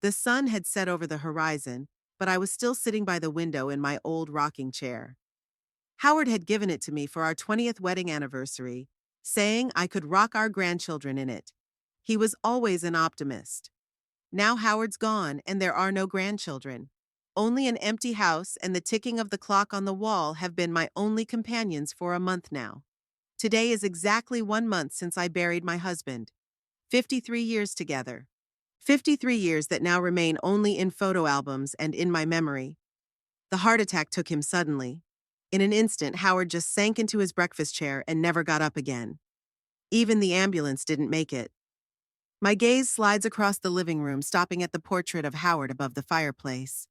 The sun had set over the horizon, but I was still sitting by the window in my old rocking chair. Howard had given it to me for our 20th wedding anniversary, saying I could rock our grandchildren in it. He was always an optimist. Now Howard's gone and there are no grandchildren. Only an empty house and the ticking of the clock on the wall have been my only companions for a month now. Today is exactly 1 month since I buried my husband. 53 years together. 53 years that now remain only in photo albums and in my memory. The heart attack took him suddenly. In an instant, Howard just sank into his breakfast chair and never got up again. Even the ambulance didn't make it. My gaze slides across the living room, stopping at the portrait of Howard above the fireplace.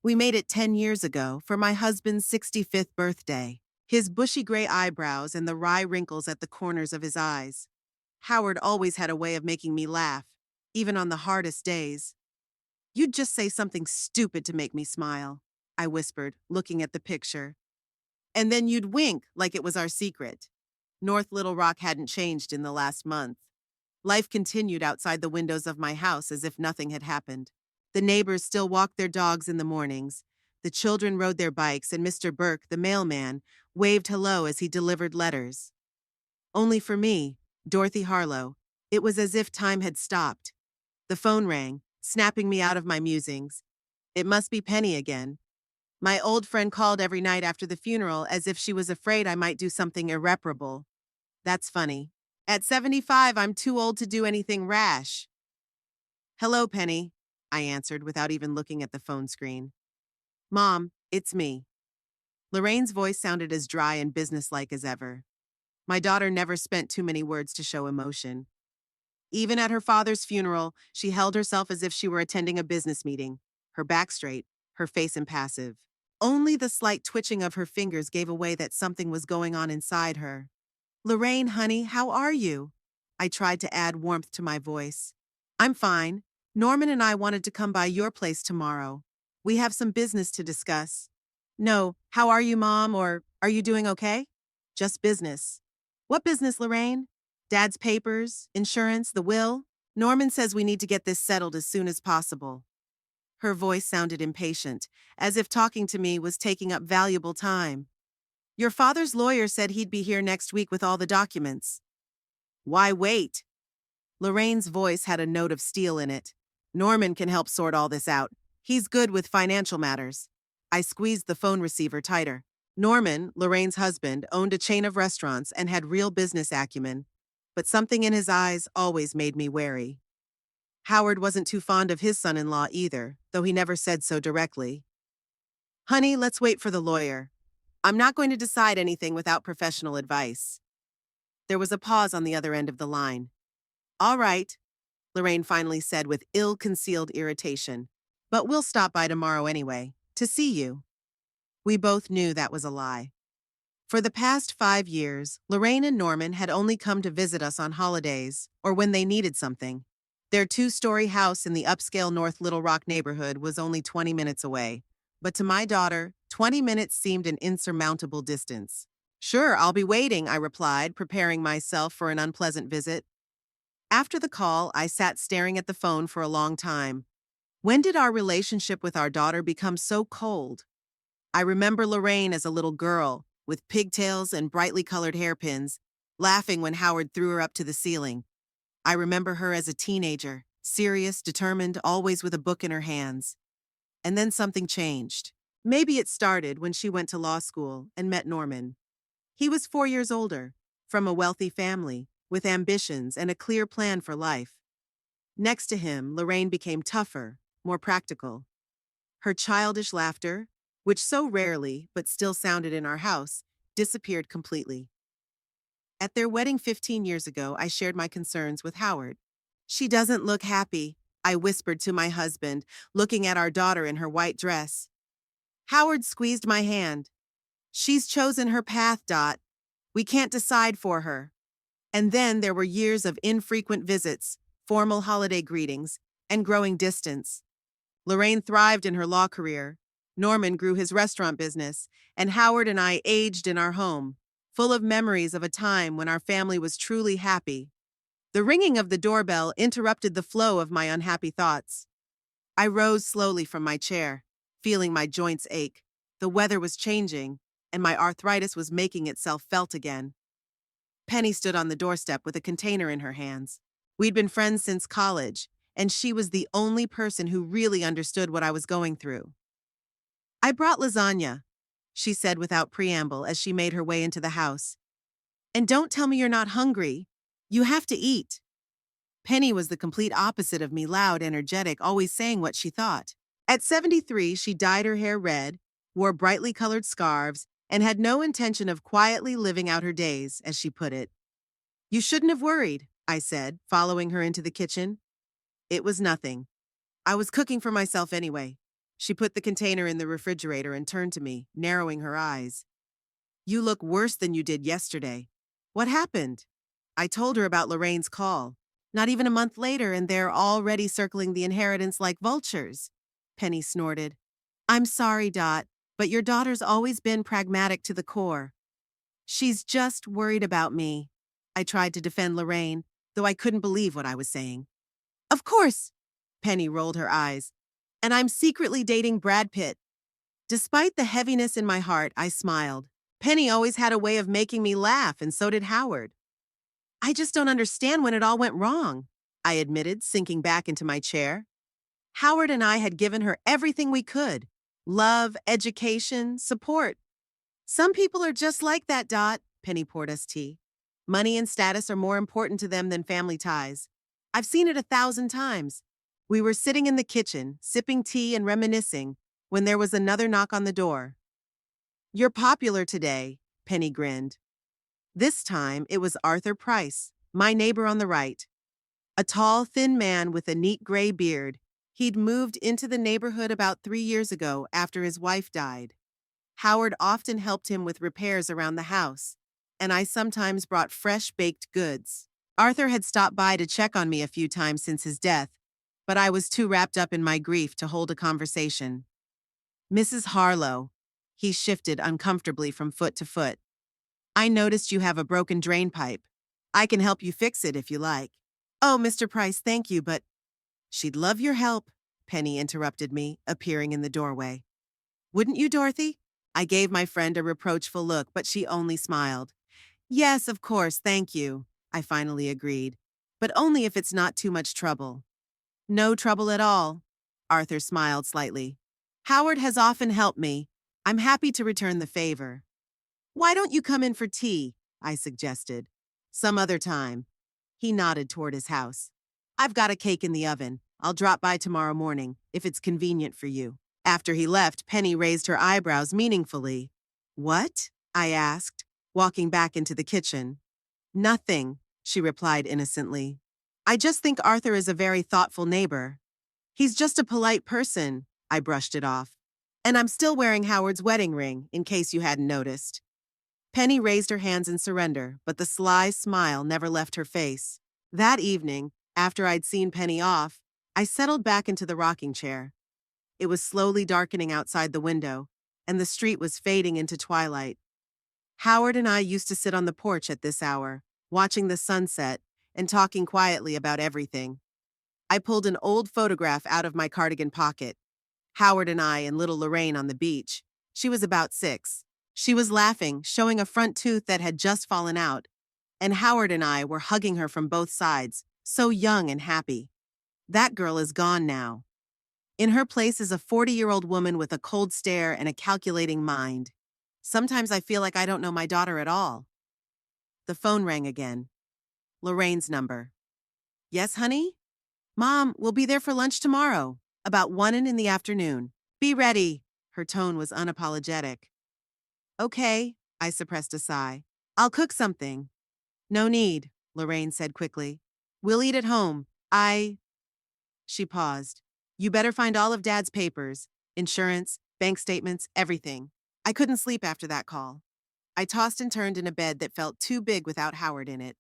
We made it 10 years ago for my husband's 65th birthday. His bushy gray eyebrows and the wry wrinkles at the corners of his eyes. Howard always had a way of making me laugh, even on the hardest days. "You'd just say something stupid to make me smile," I whispered, looking at the picture. "And then you'd wink like it was our secret." North Little Rock hadn't changed in the last month. Life continued outside the windows of my house as if nothing had happened. The neighbors still walked their dogs in the mornings. The children rode their bikes, and Mr. Burke, the mailman, waved hello as he delivered letters. Only for me, Dorothy Harlow, it was as if time had stopped. The phone rang, snapping me out of my musings. It must be Penny again. My old friend called every night after the funeral as if she was afraid I might do something irreparable. That's funny. At 75, I'm too old to do anything rash. "Hello, Penny," I answered without even looking at the phone screen. "Mom, it's me." Lorraine's voice sounded as dry and businesslike as ever. My daughter never spent too many words to show emotion. Even at her father's funeral, she held herself as if she were attending a business meeting, her back straight, her face impassive. Only the slight twitching of her fingers gave away that something was going on inside her. "Lorraine, honey, how are you?" I tried to add warmth to my voice. "I'm fine. Norman and I wanted to come by your place tomorrow. We have some business to discuss." "No, how are you, Mom, or are you doing okay?" "Just business." "What business, Lorraine?" "Dad's papers, insurance, the will." "Norman says we need to get this settled as soon as possible." Her voice sounded impatient, as if talking to me was taking up valuable time. "Your father's lawyer said he'd be here next week with all the documents." "Why wait?" Lorraine's voice had a note of steel in it. "Norman can help sort all this out. He's good with financial matters." I squeezed the phone receiver tighter. Norman, Lorraine's husband, owned a chain of restaurants and had real business acumen, but something in his eyes always made me wary. Howard wasn't too fond of his son-in-law either, though he never said so directly. "Honey, let's wait for the lawyer. I'm not going to decide anything without professional advice." There was a pause on the other end of the line. "All right," Lorraine finally said with ill-concealed irritation. "But we'll stop by tomorrow anyway, to see you." We both knew that was a lie. For the past 5 years, Lorraine and Norman had only come to visit us on holidays or when they needed something. Their 2-story house in the upscale North Little Rock neighborhood was only 20 minutes away. But to my daughter, 20 minutes seemed an insurmountable distance. "Sure, I'll be waiting," I replied, preparing myself for an unpleasant visit. After the call, I sat staring at the phone for a long time. When did our relationship with our daughter become so cold? I remember Lorraine as a little girl, with pigtails and brightly colored hairpins, laughing when Howard threw her up to the ceiling. I remember her as a teenager, serious, determined, always with a book in her hands. And then something changed. Maybe it started when she went to law school and met Norman. He was 4 years older, from a wealthy family, with ambitions and a clear plan for life. Next to him, Lorraine became tougher, more practical. Her childish laughter, which so rarely, but still sounded in our house, disappeared completely. At their wedding 15 years ago, I shared my concerns with Howard. "She doesn't look happy," I whispered to my husband, looking at our daughter in her white dress. Howard squeezed my hand. "She's chosen her path, Dot. We can't decide for her." And then there were years of infrequent visits, formal holiday greetings, and growing distance. Lorraine thrived in her law career. Norman grew his restaurant business, and Howard and I aged in our home, full of memories of a time when our family was truly happy. The ringing of the doorbell interrupted the flow of my unhappy thoughts. I rose slowly from my chair, feeling my joints ache. The weather was changing, and my arthritis was making itself felt again. Penny stood on the doorstep with a container in her hands. We'd been friends since college, and she was the only person who really understood what I was going through. I brought lasagna, she said without preamble as she made her way into the house. And don't tell me you're not hungry. You have to eat. Penny was the complete opposite of me, loud, energetic, always saying what she thought. At 73, she dyed her hair red, wore brightly colored scarves, and had no intention of quietly living out her days, as she put it. You shouldn't have worried, I said, following her into the kitchen. It was nothing. I was cooking for myself anyway. She put the container in the refrigerator and turned to me, narrowing her eyes. You look worse than you did yesterday. What happened? I told her about Lorraine's call. Not even a month later, and they're already circling the inheritance like vultures. Penny snorted. I'm sorry, Dot, but your daughter's always been pragmatic to the core. She's just worried about me. I tried to defend Lorraine, though I couldn't believe what I was saying. Of course, Penny rolled her eyes. And I'm secretly dating Brad Pitt. Despite the heaviness in my heart, I smiled. Penny always had a way of making me laugh, and so did Howard. I just don't understand when it all went wrong, I admitted, sinking back into my chair. Howard and I had given her everything we could. Love, education, support. Some people are just like that, Dot. Penny poured us tea. Money and status are more important to them than family ties. I've seen it 1,000 times. We were sitting in the kitchen, sipping tea and reminiscing, when there was another knock on the door. You're popular today, Penny grinned. This time, it was Arthur Price, my neighbor on the right. A tall, thin man with a neat gray beard. He'd moved into the neighborhood about 3 years ago after his wife died. Howard often helped him with repairs around the house, and I sometimes brought fresh baked goods. Arthur had stopped by to check on me a few times since his death, but I was too wrapped up in my grief to hold a conversation. Mrs. Harlow. He shifted uncomfortably from foot to foot. I noticed you have a broken drain pipe. I can help you fix it if you like. Oh, Mr. Price, thank you, but she'd love your help, Penny interrupted me, appearing in the doorway. Wouldn't you, Dorothy? I gave my friend a reproachful look, but she only smiled. Yes, of course, thank you, I finally agreed, but only if it's not too much trouble. No trouble at all, Arthur smiled slightly. Howard has often helped me. I'm happy to return the favor. Why don't you come in for tea? I suggested. Some other time. He nodded toward his house. I've got a cake in the oven. I'll drop by tomorrow morning, if it's convenient for you. After he left, Penny raised her eyebrows meaningfully. What? I asked, walking back into the kitchen. Nothing, she replied innocently. I just think Arthur is a very thoughtful neighbor. He's just a polite person, I brushed it off. And I'm still wearing Howard's wedding ring, in case you hadn't noticed. Penny raised her hands in surrender, but the sly smile never left her face. That evening, after I'd seen Penny off, I settled back into the rocking chair. It was slowly darkening outside the window, and the street was fading into twilight. Howard and I used to sit on the porch at this hour, watching the sunset and talking quietly about everything. I pulled an old photograph out of my cardigan pocket. Howard and I and little Lorraine on the beach. She was about 6. She was laughing, showing a front tooth that had just fallen out, and Howard and I were hugging her from both sides, so young and happy. That girl is gone now. In her place is a 40-year-old woman with a cold stare and a calculating mind. Sometimes I feel like I don't know my daughter at all. The phone rang again. Lorraine's number. Yes, honey? Mom, we'll be there for lunch tomorrow, about 1 in the afternoon. Be ready. Her tone was unapologetic. Okay, I suppressed a sigh. I'll cook something. No need, Lorraine said quickly. We'll eat at home. She paused. You better find all of Dad's papers, insurance, bank statements, everything. I couldn't sleep after that call. I tossed and turned in a bed that felt too big without Howard in it.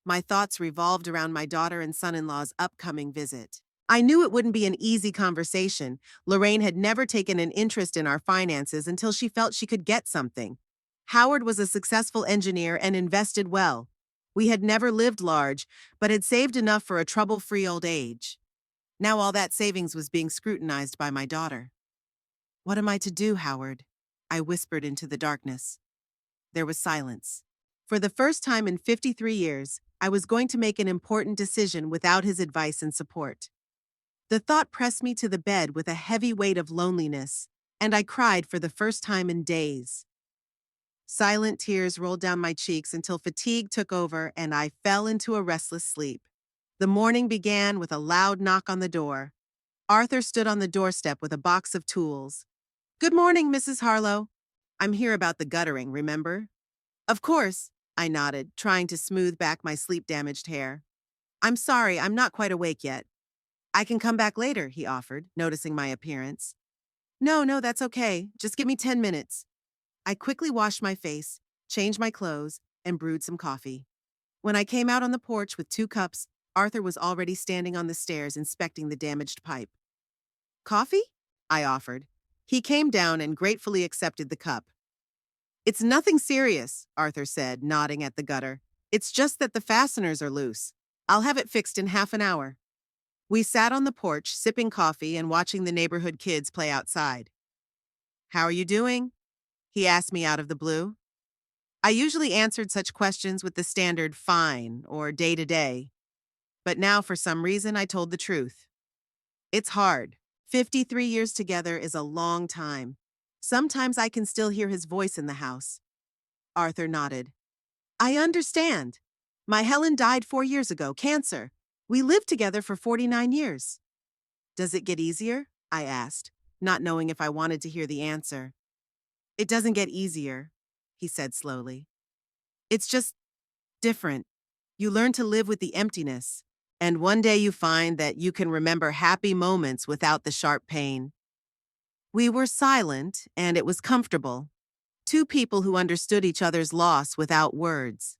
My thoughts revolved around my daughter and son-in-law's upcoming visit. I knew it wouldn't be an easy conversation. Lorraine had never taken an interest in our finances until she felt she could get something. Howard was a successful engineer and invested well. We had never lived large, but had saved enough for a trouble-free old age. Now all that savings was being scrutinized by my daughter. What am I to do, Howard? I whispered into the darkness. There was silence. For the first time in 53 years, I was going to make an important decision without his advice and support. The thought pressed me to the bed with a heavy weight of loneliness, and I cried for the first time in days. Silent tears rolled down my cheeks until fatigue took over and I fell into a restless sleep. The morning began with a loud knock on the door. Arthur stood on the doorstep with a box of tools. "Good morning, Mrs. Harlow. I'm here about the guttering, remember?" "Of course," I nodded, trying to smooth back my sleep-damaged hair. "I'm sorry, I'm not quite awake yet." "I can come back later," he offered, noticing my appearance. No, that's okay. Just give me 10 minutes." I quickly washed my face, changed my clothes, and brewed some coffee. When I came out on the porch with 2 cups, Arthur was already standing on the stairs inspecting the damaged pipe. "Coffee?" I offered. He came down and gratefully accepted the cup. "It's nothing serious," Arthur said, nodding at the gutter. "It's just that the fasteners are loose. I'll have it fixed in half an hour." We sat on the porch, sipping coffee and watching the neighborhood kids play outside. "How are you doing?" he asked me out of the blue. I usually answered such questions with the standard fine or day to day, but now for some reason I told the truth. It's hard. 53 years together is a long time. Sometimes I can still hear his voice in the house. Arthur nodded. "I understand. My Helen died 4 years ago, cancer. We lived together for 49 years. "Does it get easier?" I asked, not knowing if I wanted to hear the answer. "It doesn't get easier," he said slowly. "It's just different. You learn to live with the emptiness, and one day you find that you can remember happy moments without the sharp pain." We were silent, and it was comfortable. Two people who understood each other's loss without words.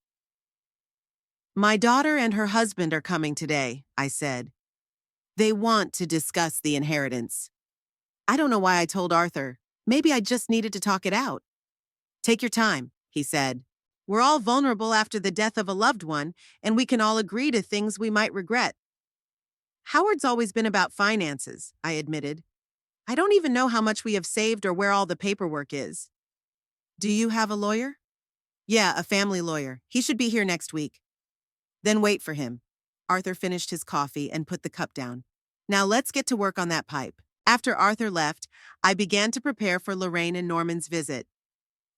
"My daughter and her husband are coming today," I said. "They want to discuss the inheritance." I don't know why I told Arthur. Maybe I just needed to talk it out. "Take your time," he said. "We're all vulnerable after the death of a loved one, and we can all agree to things we might regret." "Howard's always been about finances," I admitted. "I don't even know how much we have saved or where all the paperwork is." "Do you have a lawyer?" "Yeah, a family lawyer. He should be here next week." "Then wait for him." Arthur finished his coffee and put the cup down. "Now let's get to work on that pipe." After Arthur left, I began to prepare for Lorraine and Norman's visit.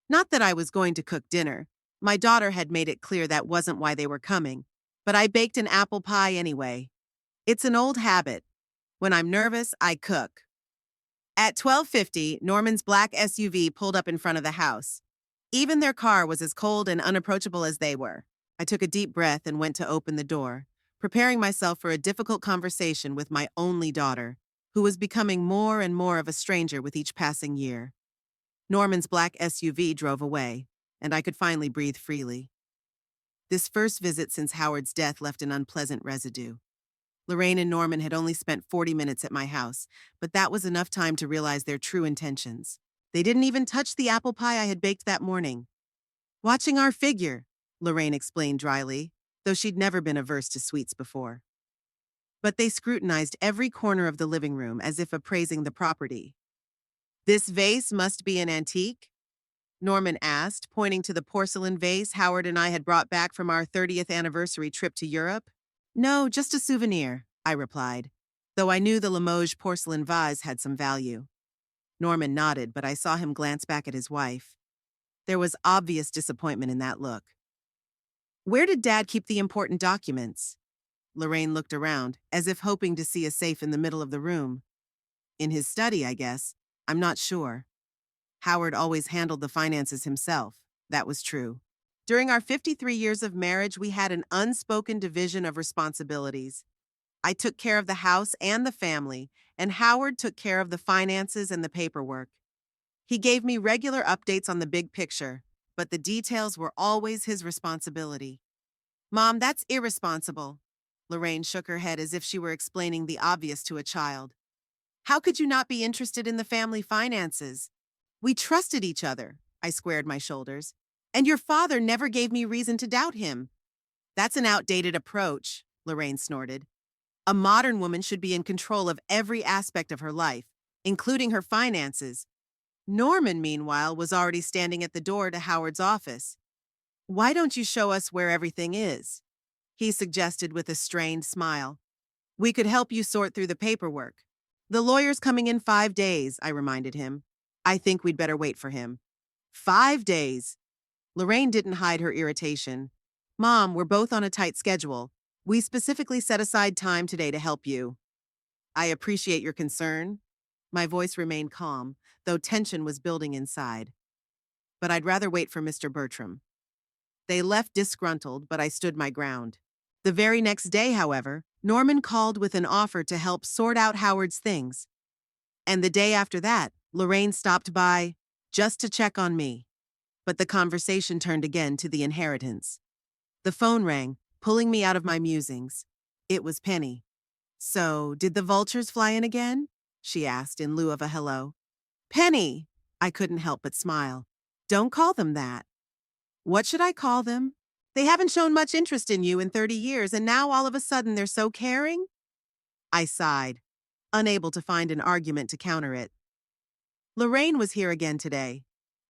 Not that I was going to cook dinner. My daughter had made it clear that wasn't why they were coming, but I baked an apple pie anyway. It's an old habit. When I'm nervous, I cook. At 12:50, Norman's black SUV pulled up in front of the house. Even their car was as cold and unapproachable as they were. I took a deep breath and went to open the door, preparing myself for a difficult conversation with my only daughter, who was becoming more and more of a stranger with each passing year. Norman's black SUV drove away, and I could finally breathe freely. This first visit since Howard's death left an unpleasant residue. Lorraine and Norman had only spent 40 minutes at my house, but that was enough time to realize their true intentions. They didn't even touch the apple pie I had baked that morning. "Watching our figure," Lorraine explained dryly, though she'd never been averse to sweets before. But they scrutinized every corner of the living room as if appraising the property. "This vase must be an antique?" Norman asked, pointing to the porcelain vase Howard and I had brought back from our 30th anniversary trip to Europe. "No, just a souvenir," I replied, though I knew the Limoges porcelain vase had some value. Norman nodded, but I saw him glance back at his wife. There was obvious disappointment in that look. "Where did Dad keep the important documents?" Lorraine looked around, as if hoping to see a safe in the middle of the room. "In his study, I guess. I'm not sure." Howard always handled the finances himself. That was true. During our 53 years of marriage, we had an unspoken division of responsibilities. I took care of the house and the family, and Howard took care of the finances and the paperwork. He gave me regular updates on the big picture, but the details were always his responsibility. "Mom, that's irresponsible." Lorraine shook her head as if she were explaining the obvious to a child. "How could you not be interested in the family finances? We trusted each other," I squared my shoulders. "And your father never gave me reason to doubt him." "That's an outdated approach," Lorraine snorted. A modern woman should be in control of every aspect of her life, including her finances. Norman, meanwhile, was already standing at the door to Howard's office. "Why don't you show us where everything is?" he suggested with a strained smile. "We could help you sort through the paperwork." "The lawyer's coming in 5 days," I reminded him. "I think we'd better wait for him." 5 days? Lorraine didn't hide her irritation. "Mom, we're both on a tight schedule. We specifically set aside time today to help you." "I appreciate your concern." My voice remained calm, though tension was building inside. "But I'd rather wait for Mr. Bertram." They left disgruntled, but I stood my ground. The very next day, however, Norman called with an offer to help sort out Howard's things. And the day after that, Lorraine stopped by just to check on me. But the conversation turned again to the inheritance. The phone rang, pulling me out of my musings. It was Penny. "So, did the vultures fly in again?" she asked in lieu of a hello. "Penny!" I couldn't help but smile. "Don't call them that." "What should I call them? They haven't shown much interest in you in 30 years, and now all of a sudden they're so caring?" I sighed, unable to find an argument to counter it. Lorraine was here again today,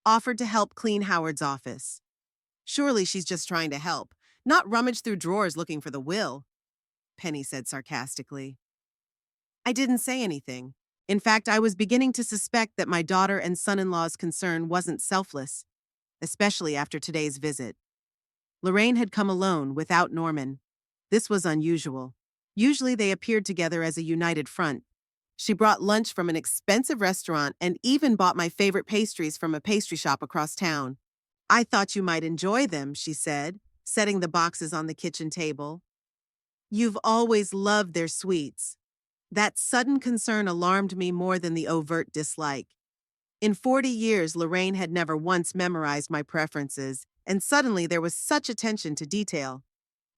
offered to help clean Howard's office. "Surely she's just trying to help, not rummage through drawers looking for the will," Penny said sarcastically. I didn't say anything. In fact, I was beginning to suspect that my daughter and son-in-law's concern wasn't selfless, especially after today's visit. Lorraine had come alone, without Norman. This was unusual. Usually they appeared together as a united front. She brought lunch from an expensive restaurant and even bought my favorite pastries from a pastry shop across town. "I thought you might enjoy them," she said, setting the boxes on the kitchen table. "You've always loved their sweets." That sudden concern alarmed me more than the overt dislike. In 40 years, Lorraine had never once memorized my preferences, and suddenly there was such attention to detail.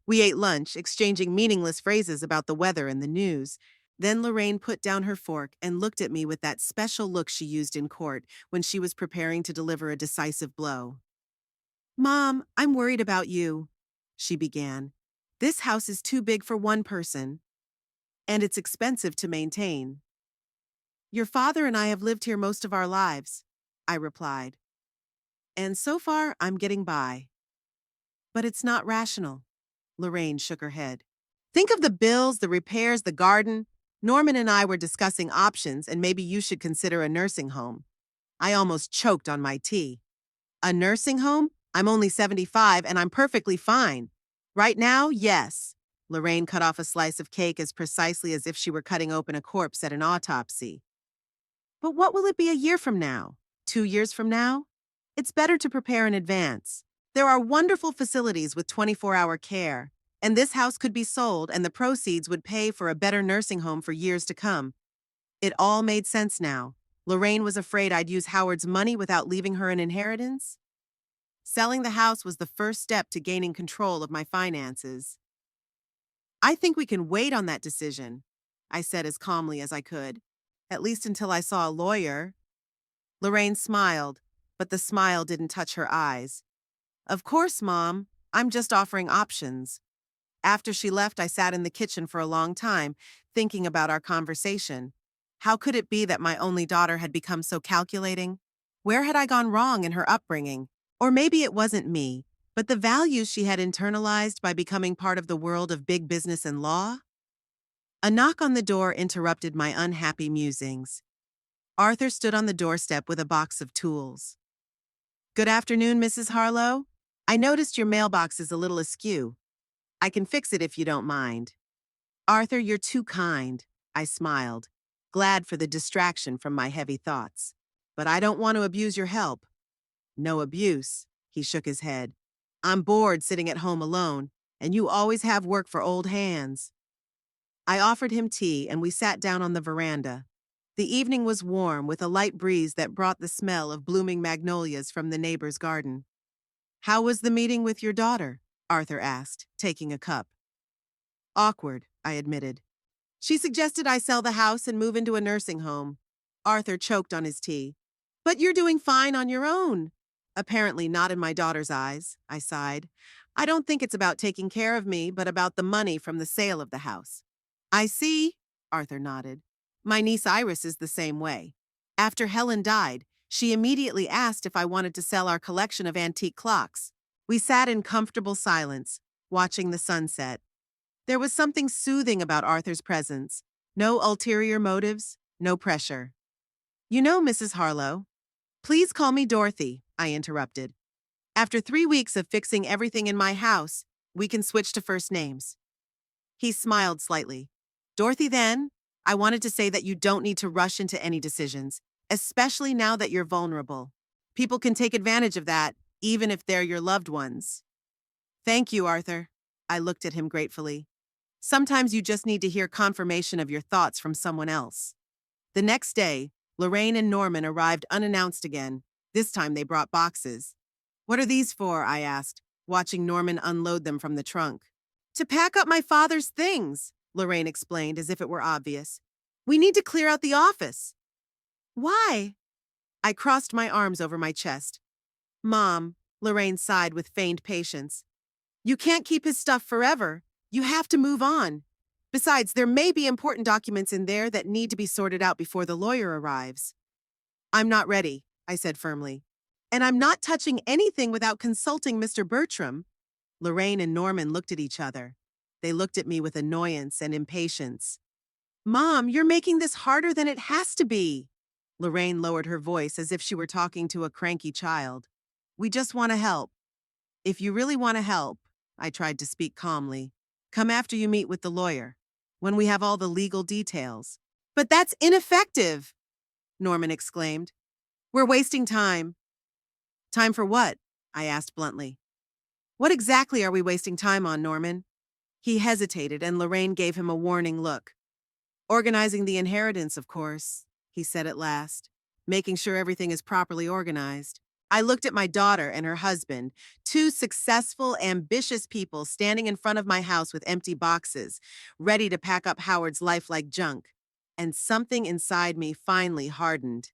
We ate lunch, exchanging meaningless phrases about the weather and the news. Then Lorraine put down her fork and looked at me with that special look she used in court when she was preparing to deliver a decisive blow. "Mom, I'm worried about you," she began. "This house is too big for one person, and it's expensive to maintain." "Your father and I have lived here most of our lives," I replied. "And so far, I'm getting by." "But it's not rational." Lorraine shook her head. "Think of the bills, the repairs, the garden. Norman and I were discussing options, and maybe you should consider a nursing home." I almost choked on my tea. "A nursing home? I'm only 75 and I'm perfectly fine. Right now, yes." Lorraine cut off a slice of cake as precisely as if she were cutting open a corpse at an autopsy. "But what will it be a year from now? 2 years from now? It's better to prepare in advance. There are wonderful facilities with 24-hour care, and this house could be sold and the proceeds would pay for a better nursing home for years to come." It all made sense now. Lorraine was afraid I'd use Howard's money without leaving her an inheritance. Selling the house was the first step to gaining control of my finances. "I think we can wait on that decision," I said as calmly as I could. "At least until I saw a lawyer." Lorraine smiled, but the smile didn't touch her eyes. "Of course, Mom. I'm just offering options." After she left, I sat in the kitchen for a long time, thinking about our conversation. How could it be that my only daughter had become so calculating? Where had I gone wrong in her upbringing? Or maybe it wasn't me, but the values she had internalized by becoming part of the world of big business and law? A knock on the door interrupted my unhappy musings. Arthur stood on the doorstep with a box of tools. "Good afternoon, Mrs. Harlow. I noticed your mailbox is a little askew. I can fix it if you don't mind." "Arthur, you're too kind," I smiled, glad for the distraction from my heavy thoughts. "But I don't want to abuse your help." "No abuse," he shook his head. "I'm bored sitting at home alone, and you always have work for old hands." I offered him tea, and we sat down on the veranda. The evening was warm, with a light breeze that brought the smell of blooming magnolias from the neighbor's garden. "How was the meeting with your daughter?" Arthur asked, taking a cup. "Awkward," I admitted. "She suggested I sell the house and move into a nursing home." Arthur choked on his tea. "But you're doing fine on your own." "Apparently not in my daughter's eyes," I sighed. "I don't think it's about taking care of me, but about the money from the sale of the house." I see, Arthur nodded. My niece Iris is the same way. After Helen died, she immediately asked if I wanted to sell our collection of antique clocks. We sat in comfortable silence, watching the sunset. There was something soothing about Arthur's presence. No ulterior motives, no pressure. You know, Mrs. Harlow. Please call me Dorothy, I interrupted. After 3 weeks of fixing everything in my house, we can switch to first names. He smiled slightly. Dorothy, then, I wanted to say that you don't need to rush into any decisions, especially now that you're vulnerable. People can take advantage of that, even if they're your loved ones. Thank you, Arthur. I looked at him gratefully. Sometimes you just need to hear confirmation of your thoughts from someone else. The next day, Lorraine and Norman arrived unannounced again. This time they brought boxes. What are these for? I asked, watching Norman unload them from the trunk. To pack up my father's things, Lorraine explained as if it were obvious. We need to clear out the office. Why? I crossed my arms over my chest. Mom, Lorraine sighed with feigned patience. You can't keep his stuff forever. You have to move on. Besides, there may be important documents in there that need to be sorted out before the lawyer arrives. I'm not ready, I said firmly. And I'm not touching anything without consulting Mr. Bertram. Lorraine and Norman looked at each other. They looked at me with annoyance and impatience. Mom, you're making this harder than it has to be. Lorraine lowered her voice as if she were talking to a cranky child. We just want to help. If you really want to help, I tried to speak calmly, come after you meet with the lawyer, when we have all the legal details. But that's ineffective, Norman exclaimed. We're wasting time. Time for what? I asked bluntly. What exactly are we wasting time on, Norman? He hesitated, and Lorraine gave him a warning look. Organizing the inheritance, of course, he said at last, making sure everything is properly organized. I looked at my daughter and her husband, two successful, ambitious people standing in front of my house with empty boxes, ready to pack up Howard's life like junk, and something inside me finally hardened.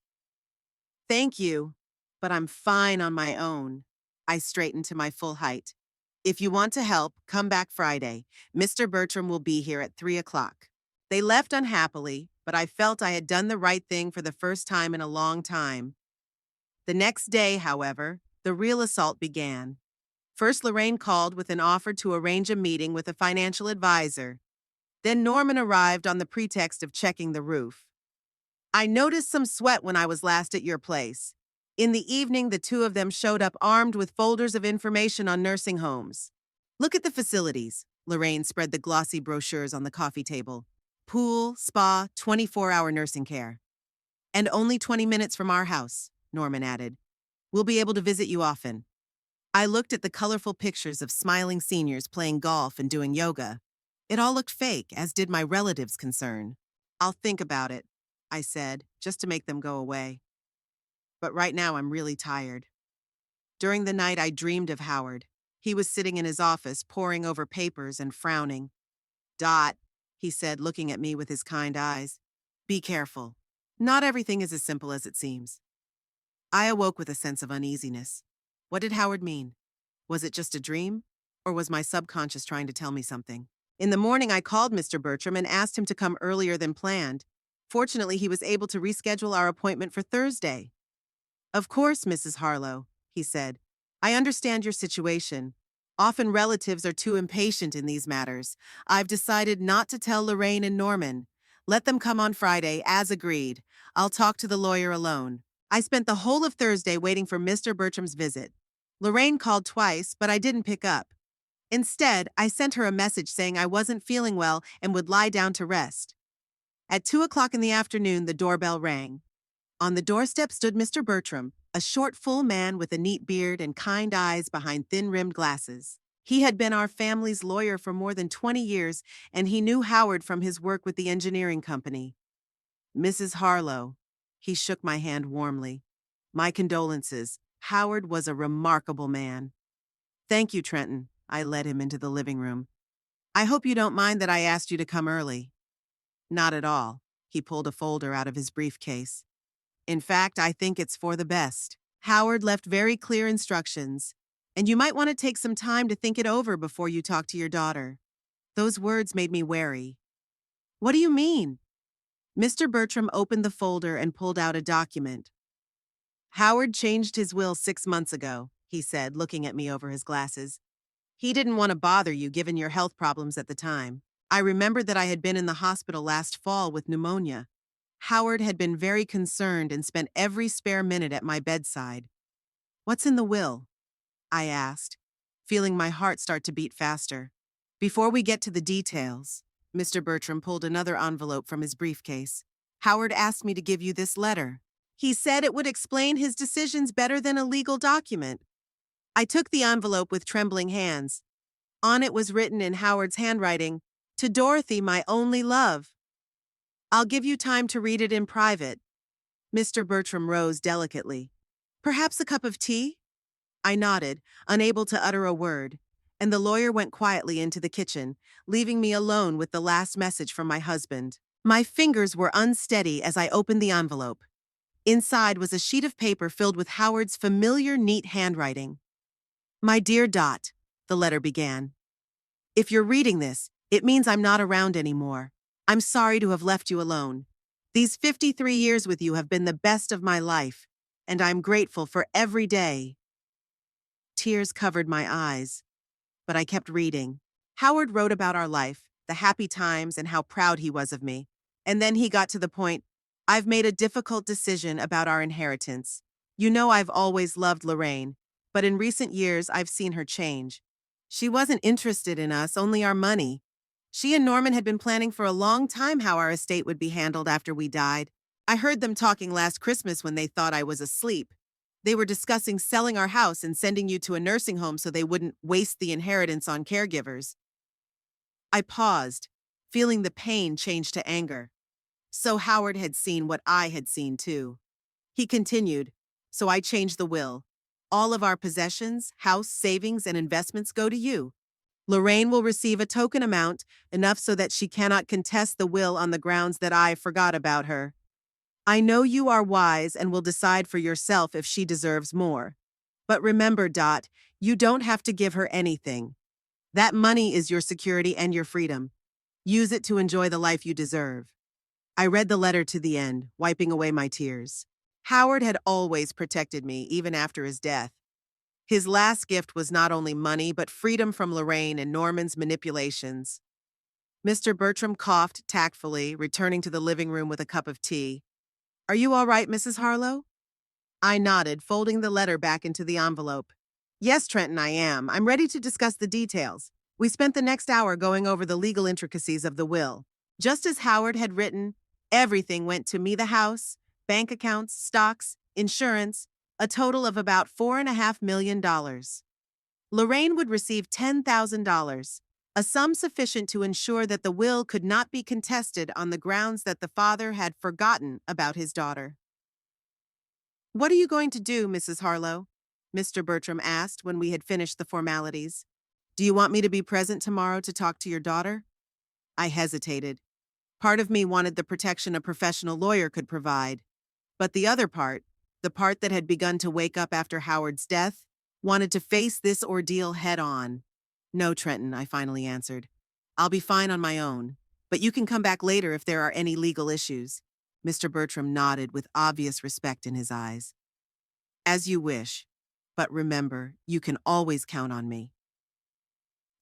Thank you, but I'm fine on my own. I straightened to my full height. If you want to help, come back Friday. Mr. Bertram will be here at 3 o'clock. They left unhappily, but I felt I had done the right thing for the first time in a long time. The next day, however, the real assault began. First, Lorraine called with an offer to arrange a meeting with a financial advisor. Then Norman arrived on the pretext of checking the roof. I noticed some sweat when I was last at your place. In the evening, the two of them showed up armed with folders of information on nursing homes. Look at the facilities. Lorraine spread the glossy brochures on the coffee table. Pool, spa, 24-hour nursing care. And only 20 minutes from our house, Norman added. We'll be able to visit you often. I looked at the colorful pictures of smiling seniors playing golf and doing yoga. It all looked fake, as did my relatives' concern. I'll think about it, I said, just to make them go away. But right now I'm really tired. During the night I dreamed of Howard. He was sitting in his office, poring over papers and frowning. Dot, he said, looking at me with his kind eyes. Be careful. Not everything is as simple as it seems. I awoke with a sense of uneasiness. What did Howard mean? Was it just a dream? Or was my subconscious trying to tell me something? In the morning, I called Mr. Bertram and asked him to come earlier than planned. Fortunately, he was able to reschedule our appointment for Thursday. Of course, Mrs. Harlow, he said. I understand your situation. Often relatives are too impatient in these matters. I've decided not to tell Lorraine and Norman. Let them come on Friday, as agreed. I'll talk to the lawyer alone. I spent the whole of Thursday waiting for Mr. Bertram's visit. Lorraine called twice, but I didn't pick up. Instead, I sent her a message saying I wasn't feeling well and would lie down to rest. At 2 o'clock in the afternoon, the doorbell rang. On the doorstep stood Mr. Bertram, a short, full man with a neat beard and kind eyes behind thin-rimmed glasses. He had been our family's lawyer for more than 20 years, and he knew Howard from his work with the engineering company. Mrs. Harlow. He shook my hand warmly. My condolences. Howard was a remarkable man. Thank you, Trenton. I led him into the living room. I hope you don't mind that I asked you to come early. Not at all. He pulled a folder out of his briefcase. In fact, I think it's for the best. Howard left very clear instructions, and you might want to take some time to think it over before you talk to your daughter. Those words made me wary. What do you mean? Mr. Bertram opened the folder and pulled out a document. Howard changed his will 6 months ago, he said, looking at me over his glasses. He didn't want to bother you given your health problems at the time. I remembered that I had been in the hospital last fall with pneumonia. Howard had been very concerned and spent every spare minute at my bedside. What's in the will? I asked, feeling my heart start to beat faster. Before we get to the details, Mr. Bertram pulled another envelope from his briefcase. Howard asked me to give you this letter. He said it would explain his decisions better than a legal document. I took the envelope with trembling hands. On it was written in Howard's handwriting, "To Dorothy, my only love." I'll give you time to read it in private. Mr. Bertram rose delicately. Perhaps a cup of tea? I nodded, unable to utter a word, and the lawyer went quietly into the kitchen, leaving me alone with the last message from my husband. My fingers were unsteady as I opened the envelope. Inside was a sheet of paper filled with Howard's familiar, neat handwriting. My dear Dot, the letter began. If you're reading this, it means I'm not around anymore. I'm sorry to have left you alone. These 53 years with you have been the best of my life, and I'm grateful for every day. Tears covered my eyes, but I kept reading. Howard wrote about our life, the happy times, and how proud he was of me. And then he got to the point, I've made a difficult decision about our inheritance. You know I've always loved Lorraine, but in recent years I've seen her change. She wasn't interested in us, only our money. She and Norman had been planning for a long time how our estate would be handled after we died. I heard them talking last Christmas when they thought I was asleep. They were discussing selling our house and sending you to a nursing home so they wouldn't waste the inheritance on caregivers. I paused, feeling the pain change to anger. So Howard had seen what I had seen too. He continued, so I changed the will. All of our possessions, house, savings, and investments go to you. Lorraine will receive a token amount, enough so that she cannot contest the will on the grounds that I forgot about her. I know you are wise and will decide for yourself if she deserves more. But remember, Dot, you don't have to give her anything. That money is your security and your freedom. Use it to enjoy the life you deserve. I read the letter to the end, wiping away my tears. Howard had always protected me, even after his death. His last gift was not only money, but freedom from Lorraine and Norman's manipulations. Mr. Bertram coughed tactfully, returning to the living room with a cup of tea. Are you all right, Mrs. Harlow? I nodded, folding the letter back into the envelope. Yes, Trenton, I am. I'm ready to discuss the details. We spent the next hour going over the legal intricacies of the will. Just as Howard had written, everything went to me, the house, bank accounts, stocks, insurance, a total of about $4.5 million. Lorraine would receive $10,000, a sum sufficient to ensure that the will could not be contested on the grounds that the father had forgotten about his daughter. What are you going to do, Mrs. Harlow? Mr. Bertram asked when we had finished the formalities. Do you want me to be present tomorrow to talk to your daughter? I hesitated. Part of me wanted the protection a professional lawyer could provide, but the other part, the part that had begun to wake up after Howard's death, wanted to face this ordeal head on. No, Trenton, I finally answered. I'll be fine on my own, but you can come back later if there are any legal issues. Mr. Bertram nodded with obvious respect in his eyes. As you wish, but remember, you can always count on me.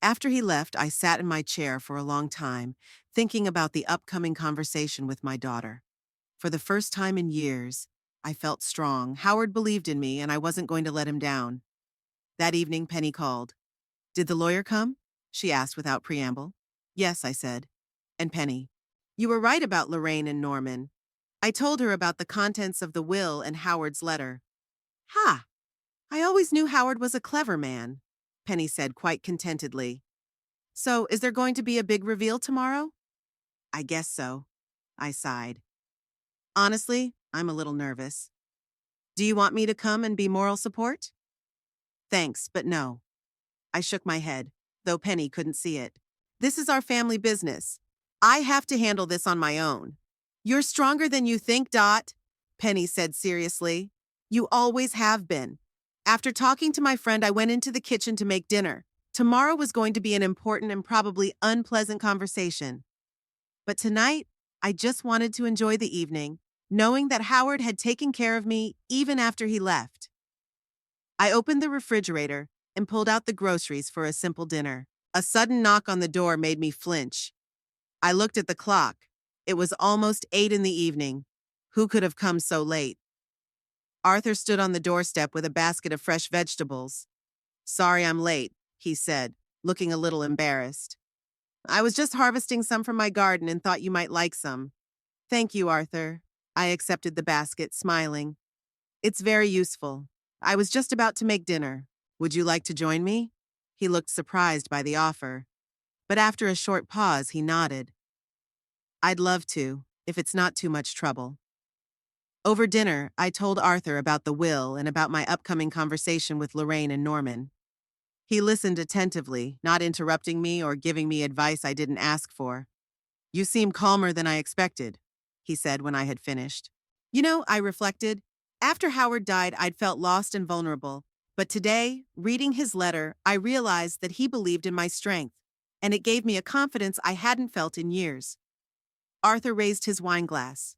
After he left, I sat in my chair for a long time, thinking about the upcoming conversation with my daughter. For the first time in years, I felt strong. Howard believed in me, and I wasn't going to let him down. That evening, Penny called. Did the lawyer come? She asked without preamble. Yes, I said. And Penny, you were right about Lorraine and Norman. I told her about the contents of the will and Howard's letter. Ha! I always knew Howard was a clever man, Penny said quite contentedly. So, is there going to be a big reveal tomorrow? I guess so, I sighed. Honestly, I'm a little nervous. Do you want me to come and be moral support? Thanks, but no. I shook my head, though Penny couldn't see it. This is our family business. I have to handle this on my own. You're stronger than you think, Dot, Penny said seriously. You always have been. After talking to my friend, I went into the kitchen to make dinner. Tomorrow was going to be an important and probably unpleasant conversation. But tonight, I just wanted to enjoy the evening, knowing that Howard had taken care of me even after he left. I opened the refrigerator and pulled out the groceries for a simple dinner. A sudden knock on the door made me flinch. I looked at the clock. It was almost 8 in the evening. Who could have come so late? Arthur stood on the doorstep with a basket of fresh vegetables. "Sorry I'm late," he said, looking a little embarrassed. "I was just harvesting some from my garden and thought you might like some." "Thank you, Arthur." I accepted the basket, smiling. "It's very useful. I was just about to make dinner. Would you like to join me?" He looked surprised by the offer, but after a short pause, he nodded. "I'd love to, if it's not too much trouble." Over dinner, I told Arthur about the will and about my upcoming conversation with Lorraine and Norman. He listened attentively, not interrupting me or giving me advice I didn't ask for. "You seem calmer than I expected," he said when I had finished. I reflected. After Howard died, I'd felt lost and vulnerable. But today, reading his letter, I realized that he believed in my strength, and it gave me a confidence I hadn't felt in years. Arthur raised his wine glass.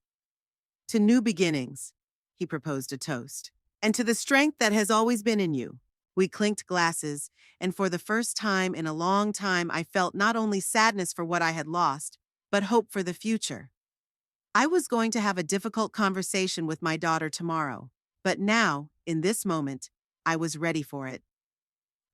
"To new beginnings," he proposed a toast, "and to the strength that has always been in you." We clinked glasses, and for the first time in a long time, I felt not only sadness for what I had lost, but hope for the future. I was going to have a difficult conversation with my daughter tomorrow, but now, in this moment, I was ready for it.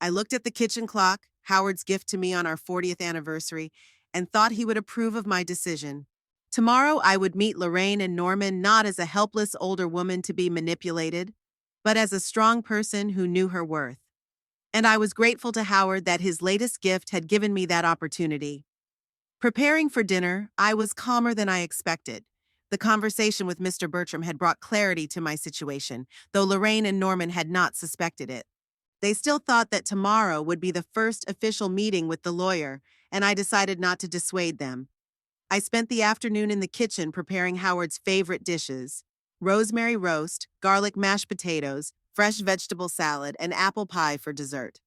I looked at the kitchen clock, Howard's gift to me on our 40th anniversary, and thought he would approve of my decision. Tomorrow, I would meet Lorraine and Norman not as a helpless older woman to be manipulated, but as a strong person who knew her worth. And I was grateful to Howard that his latest gift had given me that opportunity. Preparing for dinner, I was calmer than I expected. The conversation with Mr. Bertram had brought clarity to my situation, though Lorraine and Norman had not suspected it. They still thought that tomorrow would be the first official meeting with the lawyer, and I decided not to dissuade them. I spent the afternoon in the kitchen preparing Howard's favorite dishes: rosemary roast, garlic mashed potatoes, fresh vegetable salad, and apple pie for dessert.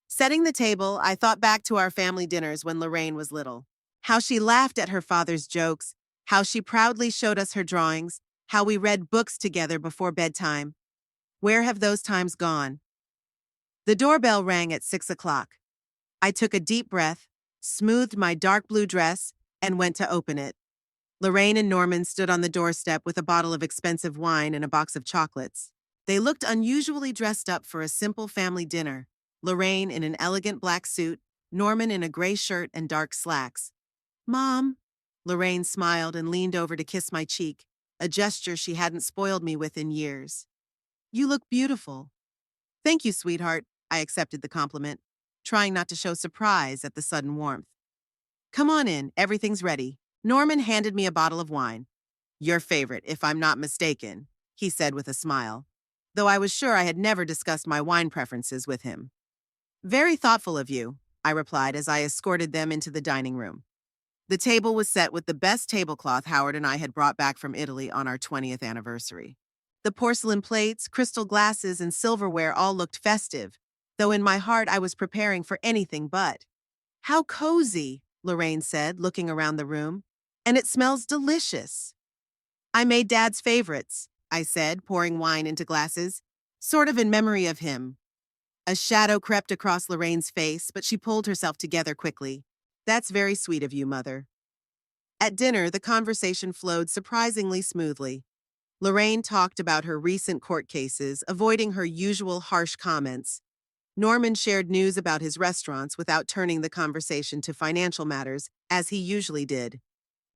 Setting the table, I thought back to our family dinners when Lorraine was little. How she laughed at her father's jokes, how she proudly showed us her drawings, how we read books together before bedtime. Where have those times gone? The doorbell rang at 6 o'clock. I took a deep breath, smoothed my dark blue dress, and went to open it. Lorraine and Norman stood on the doorstep with a bottle of expensive wine and a box of chocolates. They looked unusually dressed up for a simple family dinner, Lorraine in an elegant black suit, Norman in a gray shirt and dark slacks. "Mom," Lorraine smiled and leaned over to kiss my cheek, a gesture she hadn't spoiled me with in years. "You look beautiful." "Thank you, sweetheart," I accepted the compliment, trying not to show surprise at the sudden warmth. "Come on in, everything's ready." Norman handed me a bottle of wine. "Your favorite, if I'm not mistaken," he said with a smile, though I was sure I had never discussed my wine preferences with him. "Very thoughtful of you," I replied as I escorted them into the dining room. The table was set with the best tablecloth Howard and I had brought back from Italy on our 20th anniversary. The porcelain plates, crystal glasses, and silverware all looked festive, though in my heart I was preparing for anything but. "How cozy," Lorraine said, looking around the room. "And it smells delicious." "I made Dad's favorites," I said, pouring wine into glasses, "sort of in memory of him." A shadow crept across Lorraine's face, but she pulled herself together quickly. "That's very sweet of you, Mother." At dinner, the conversation flowed surprisingly smoothly. Lorraine talked about her recent court cases, avoiding her usual harsh comments. Norman shared news about his restaurants without turning the conversation to financial matters, as he usually did.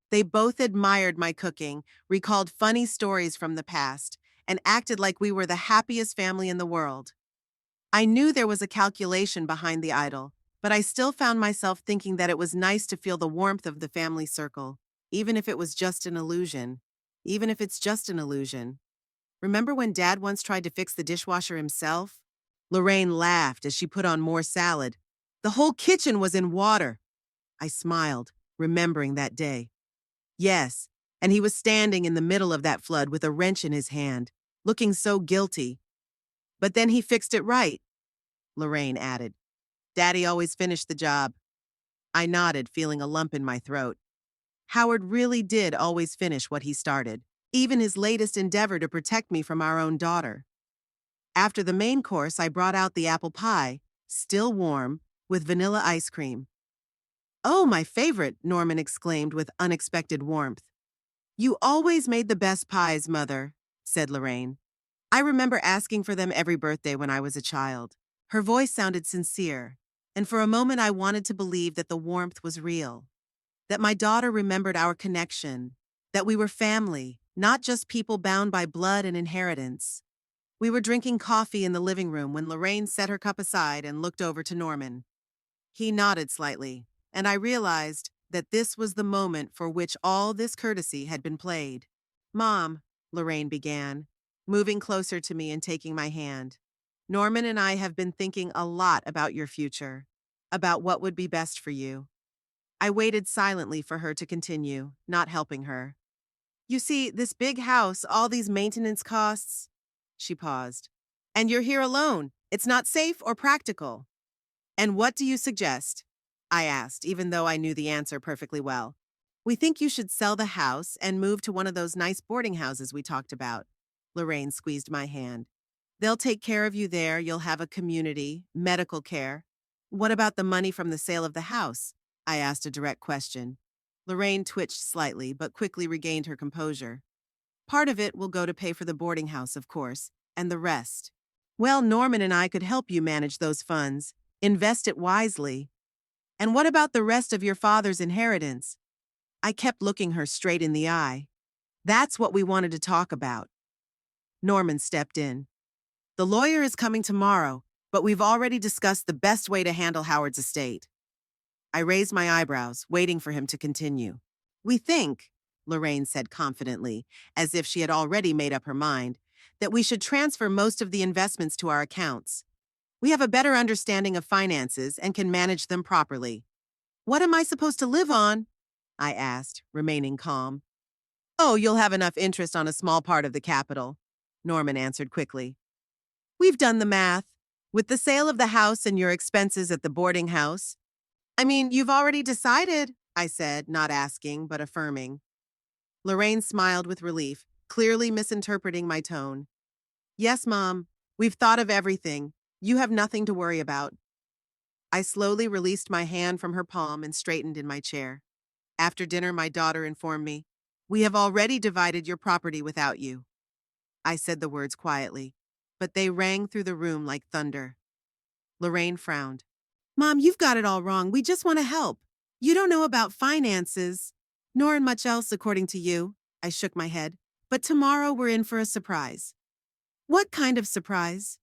They both admired my cooking, recalled funny stories from the past, and acted like we were the happiest family in the world. I knew there was a calculation behind the idol, but I still found myself thinking that it was nice to feel the warmth of the family circle, even if it was just an illusion. Even if it's just an illusion. Remember when Dad once tried to fix the dishwasher himself? Lorraine laughed as she put on more salad. "The whole kitchen was in water." I smiled, remembering that day. "Yes, and he was standing in the middle of that flood with a wrench in his hand, looking so guilty. But then he fixed it right," Lorraine added. "Daddy always finished the job." I nodded, feeling a lump in my throat. Howard really did always finish what he started, even his latest endeavor to protect me from our own daughter. After the main course, I brought out the apple pie, still warm, with vanilla ice cream. "Oh, my favorite," Norman exclaimed with unexpected warmth. "You always made the best pies, Mother," said Lorraine. "I remember asking for them every birthday when I was a child." Her voice sounded sincere, and for a moment I wanted to believe that the warmth was real, that my daughter remembered our connection, that we were family, not just people bound by blood and inheritance. We were drinking coffee in the living room when Lorraine set her cup aside and looked over to Norman. He nodded slightly, and I realized that this was the moment for which all this courtesy had been played. "Mom," Lorraine began, moving closer to me and taking my hand. "Norman and I have been thinking a lot about your future, about what would be best for you." I waited silently for her to continue, not helping her. "You see, this big house, all these maintenance costs." She paused. "And you're here alone. It's not safe or practical." "And what do you suggest?" I asked, even though I knew the answer perfectly well. "We think you should sell the house and move to one of those nice boarding houses we talked about." Lorraine squeezed my hand. "They'll take care of you there. You'll have a community, medical care." "What about the money from the sale of the house?" I asked a direct question. Lorraine twitched slightly, but quickly regained her composure. "Part of it will go to pay for the boarding house, of course, and the rest. Well, Norman and I could help you manage those funds. Invest it wisely." "And what about the rest of your father's inheritance?" I kept looking her straight in the eye. "That's what we wanted to talk about." Norman stepped in. "The lawyer is coming tomorrow, but we've already discussed the best way to handle Howard's estate." I raised my eyebrows, waiting for him to continue. "We think," Lorraine said confidently, as if she had already made up her mind, "that we should transfer most of the investments to our accounts. We have a better understanding of finances and can manage them properly." "What am I supposed to live on?" I asked, remaining calm. "Oh, you'll have enough interest on a small part of the capital," Norman answered quickly. "We've done the math. With the sale of the house and your expenses at the boarding house." "I mean, you've already decided," I said, not asking, but affirming. Lorraine smiled with relief, clearly misinterpreting my tone. "Yes, Mom. We've thought of everything. You have nothing to worry about." I slowly released my hand from her palm and straightened in my chair. After dinner, my daughter informed me, "We have already divided your property without you." I said the words quietly, but they rang through the room like thunder. Lorraine frowned. "Mom, you've got it all wrong. We just want to help. You don't know about finances, nor in much else, according to you." I shook my head. "But tomorrow we're in for a surprise." "What kind of surprise?"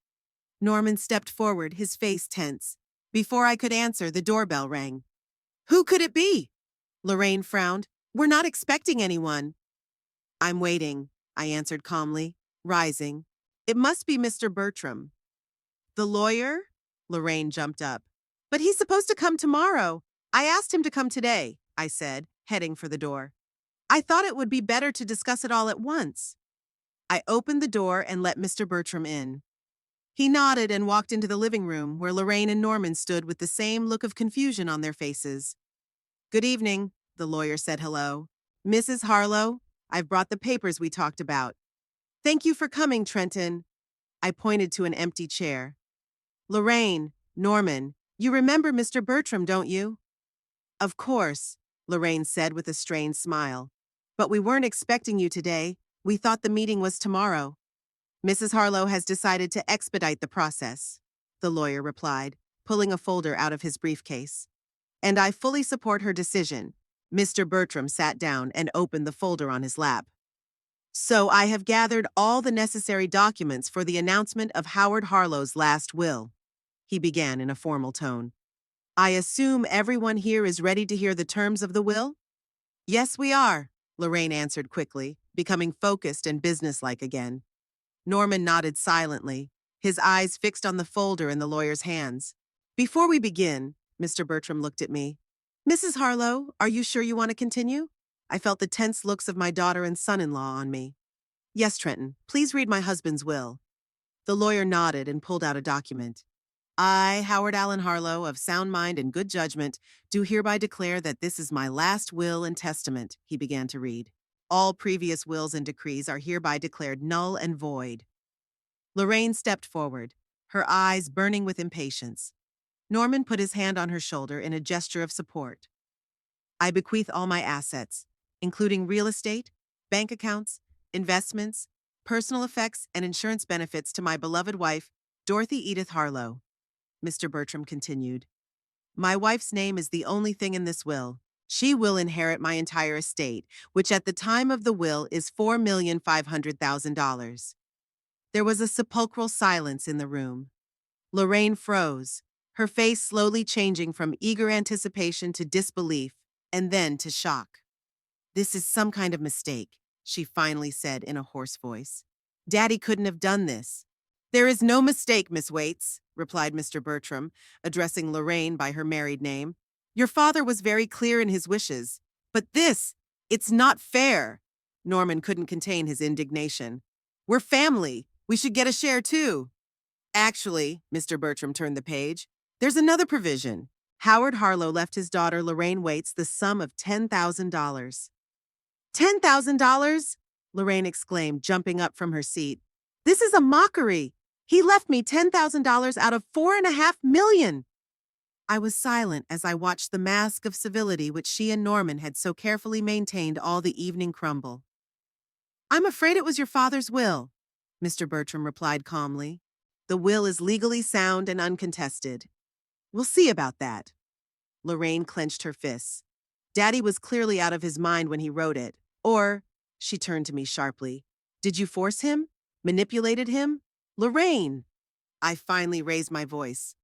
Norman stepped forward, his face tense. Before I could answer, the doorbell rang. "Who could it be?" Lorraine frowned. "We're not expecting anyone." "I'm waiting," I answered calmly, rising. "It must be Mr. Bertram." "The lawyer?" Lorraine jumped up. "But he's supposed to come tomorrow. I asked him to come today," I said, heading for the door. "I thought it would be better to discuss it all at once." I opened the door and let Mr. Bertram in. He nodded and walked into the living room, where Lorraine and Norman stood with the same look of confusion on their faces. "Good evening," the lawyer said hello. "Mrs. Harlow, I've brought the papers we talked about." "Thank you for coming, Trenton." I pointed to an empty chair. "Lorraine, Norman, you remember Mr. Bertram, don't you?" "Of course," Lorraine said with a strained smile. "But we weren't expecting you today. We thought the meeting was tomorrow." "Mrs. Harlow has decided to expedite the process," the lawyer replied, pulling a folder out of his briefcase. "And I fully support her decision." Mr. Bertram sat down and opened the folder on his lap. "So I have gathered all the necessary documents for the announcement of Howard Harlow's last will," he began in a formal tone. "I assume everyone here is ready to hear the terms of the will?" "Yes, we are," Lorraine answered quickly, becoming focused and businesslike again. Norman nodded silently, his eyes fixed on the folder in the lawyer's hands. "Before we begin," Mr. Bertram looked at me. "Mrs. Harlow, are you sure you want to continue?" I felt the tense looks of my daughter and son-in-law on me. "Yes, Trenton, please read my husband's will." The lawyer nodded and pulled out a document. I, Howard Allen Harlow, of sound mind and good judgment, do hereby declare that this is my last will and testament, he began to read. All previous wills and decrees are hereby declared null and void. Lorraine stepped forward, her eyes burning with impatience. Norman put his hand on her shoulder in a gesture of support. I bequeath all my assets, including real estate, bank accounts, investments, personal effects, and insurance benefits to my beloved wife, Dorothy Edith Harlow. Mr. Bertram continued. My wife's name is the only thing in this will. She will inherit my entire estate, which at the time of the will is $4,500,000. There was a sepulchral silence in the room. Lorraine froze, her face slowly changing from eager anticipation to disbelief, and then to shock. This is some kind of mistake, she finally said in a hoarse voice. Daddy couldn't have done this. There is no mistake, Miss Waits, replied Mr. Bertram, addressing Lorraine by her married name. Your father was very clear in his wishes. But it's not fair. Norman couldn't contain his indignation. We're family. We should get a share too. Actually, Mr. Bertram turned the page, there's another provision. Howard Harlow left his daughter Lorraine Waits the sum of $10,000. $10,000? Lorraine exclaimed, jumping up from her seat. This is a mockery. He left me $10,000 out of $4.5 million. I was silent as I watched the mask of civility which she and Norman had so carefully maintained all the evening crumble. I'm afraid it was your father's will, Mr. Bertram replied calmly. The will is legally sound and uncontested. We'll see about that. Lorraine clenched her fists. Daddy was clearly out of his mind when he wrote it. Or, she turned to me sharply, did you force him? Manipulated him? Lorraine! I finally raised my voice.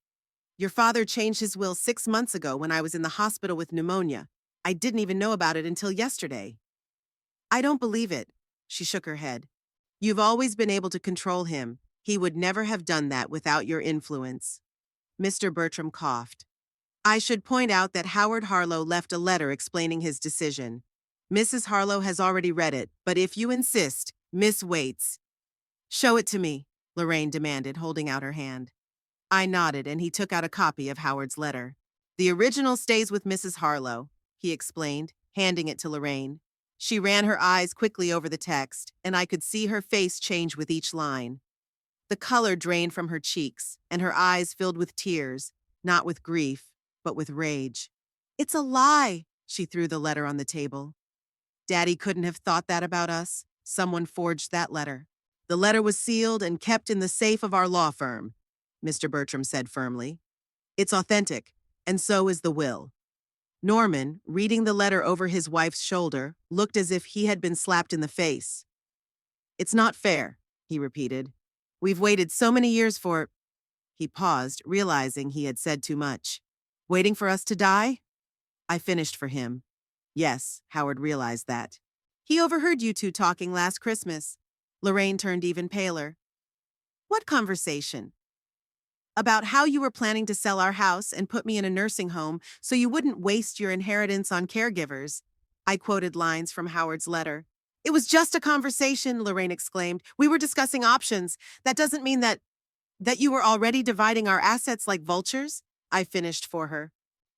Your father changed his will 6 months ago when I was in the hospital with pneumonia. I didn't even know about it until yesterday. I don't believe it. She shook her head. You've always been able to control him. He would never have done that without your influence. Mr. Bertram coughed. I should point out that Howard Harlow left a letter explaining his decision. Mrs. Harlow has already read it, but if you insist, Miss Waits. Show it to me, Lorraine demanded, holding out her hand. I nodded, and he took out a copy of Howard's letter. The original stays with Mrs. Harlow, he explained, handing it to Lorraine. She ran her eyes quickly over the text, and I could see her face change with each line. The color drained from her cheeks, and her eyes filled with tears, not with grief, but with rage. It's a lie, she threw the letter on the table. Daddy couldn't have thought that about us. Someone forged that letter. The letter was sealed and kept in the safe of our law firm, Mr. Bertram said firmly. It's authentic, and so is the will. Norman, reading the letter over his wife's shoulder, looked as if he had been slapped in the face. It's not fair, he repeated. We've waited so many years for... He paused, realizing he had said too much. Waiting for us to die? I finished for him. Yes, Howard realized that. He overheard you two talking last Christmas. Lorraine turned even paler. What conversation? About how you were planning to sell our house and put me in a nursing home so you wouldn't waste your inheritance on caregivers. I quoted lines from Howard's letter. It was just a conversation, Lorraine exclaimed. We were discussing options. That doesn't mean that you were already dividing our assets like vultures? I finished for her.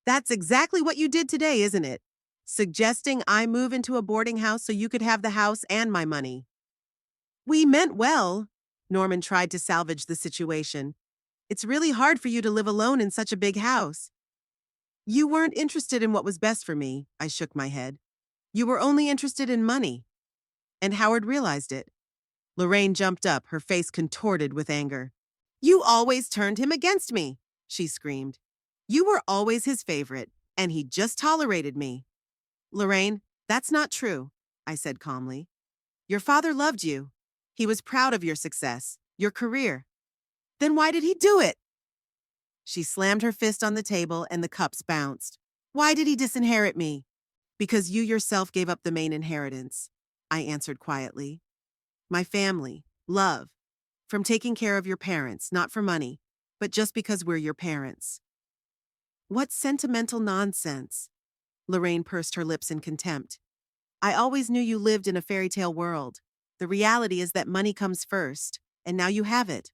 That's exactly what you did today, isn't it? Suggesting I move into a boarding house so you could have the house and my money. We meant well. Norman tried to salvage the situation. It's really hard for you to live alone in such a big house. You weren't interested in what was best for me, I shook my head. You were only interested in money. And Howard realized it. Lorraine jumped up, her face contorted with anger. You always turned him against me, she screamed. You were always his favorite, and he just tolerated me. Lorraine, that's not true, I said calmly. Your father loved you. He was proud of your success, your career. Then why did he do it? She slammed her fist on the table and the cups bounced. Why did he disinherit me? Because you yourself gave up the main inheritance, I answered quietly. My family, love, from taking care of your parents, not for money, but just because we're your parents. What sentimental nonsense. Lorraine pursed her lips in contempt. I always knew you lived in a fairy tale world. The reality is that money comes first, and now you have it.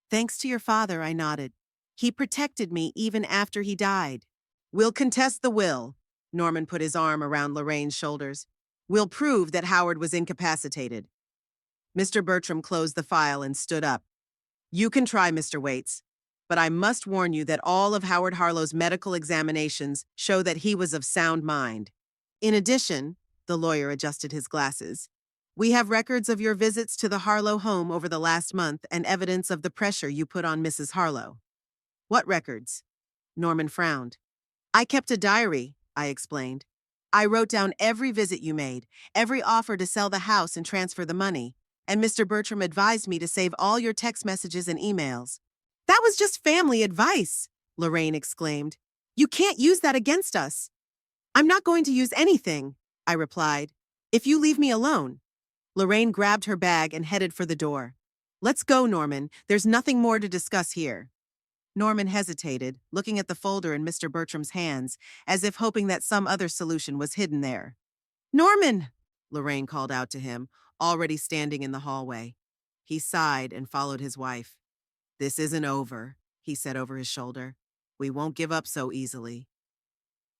Thanks to your father, I nodded. He protected me even after he died. We'll contest the will. Norman put his arm around Lorraine's shoulders. We'll prove that Howard was incapacitated. Mr. Bertram closed the file and stood up. You can try, Mr. Waits, but I must warn you that all of Howard Harlow's medical examinations show that he was of sound mind. In addition, the lawyer adjusted his glasses, we have records of your visits to the Harlow home over the last month and evidence of the pressure you put on Mrs. Harlow. What records? Norman frowned. I kept a diary, I explained. I wrote down every visit you made, every offer to sell the house and transfer the money, and Mr. Bertram advised me to save all your text messages and emails. That was just family advice, Lorraine exclaimed. You can't use that against us. I'm not going to use anything, I replied. If you leave me alone. Lorraine grabbed her bag and headed for the door. Let's go, Norman. There's nothing more to discuss here. Norman hesitated, looking at the folder in Mr. Bertram's hands, as if hoping that some other solution was hidden there. Norman! Lorraine called out to him, already standing in the hallway. He sighed and followed his wife. This isn't over, he said over his shoulder. We won't give up so easily.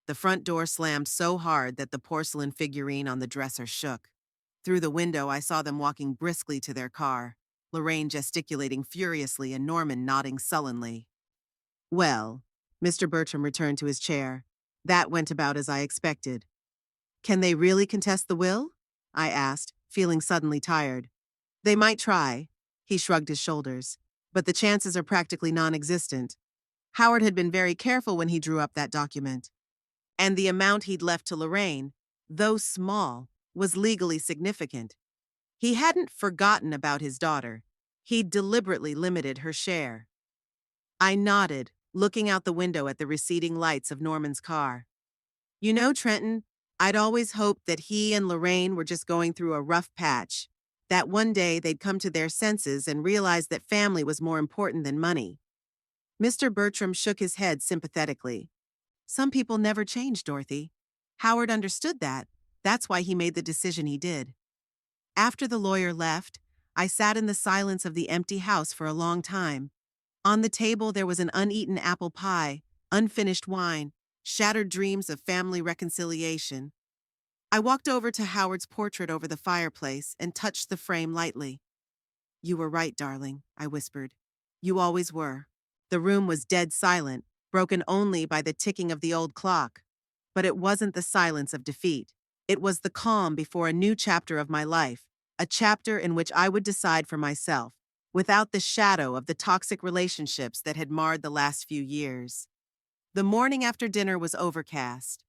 The front door slammed so hard that the porcelain figurine on the dresser shook. Through the window, I saw them walking briskly to their car, Lorraine gesticulating furiously and Norman nodding sullenly. Well, Mr. Bertram returned to his chair. That went about as I expected. Can they really contest the will? I asked, feeling suddenly tired. They might try, he shrugged his shoulders, but the chances are practically non-existent. Howard had been very careful when he drew up that document. And the amount he'd left to Lorraine, though small, was legally significant. He hadn't forgotten about his daughter. He'd deliberately limited her share. I nodded, looking out the window at the receding lights of Norman's car. You know, Trenton, I'd always hoped that he and Lorraine were just going through a rough patch, that one day they'd come to their senses and realize that family was more important than money. Mr. Bertram shook his head sympathetically. Some people never change, Dorothy. Howard understood that. That's why he made the decision he did. After the lawyer left, I sat in the silence of the empty house for a long time. On the table there was an uneaten apple pie, unfinished wine, shattered dreams of family reconciliation. I walked over to Howard's portrait over the fireplace and touched the frame lightly. You were right, darling, I whispered. You always were. The room was dead silent, broken only by the ticking of the old clock. But it wasn't the silence of defeat. It was the calm before a new chapter of my life, a chapter in which I would decide for myself, without the shadow of the toxic relationships that had marred the last few years. The morning after dinner was overcast.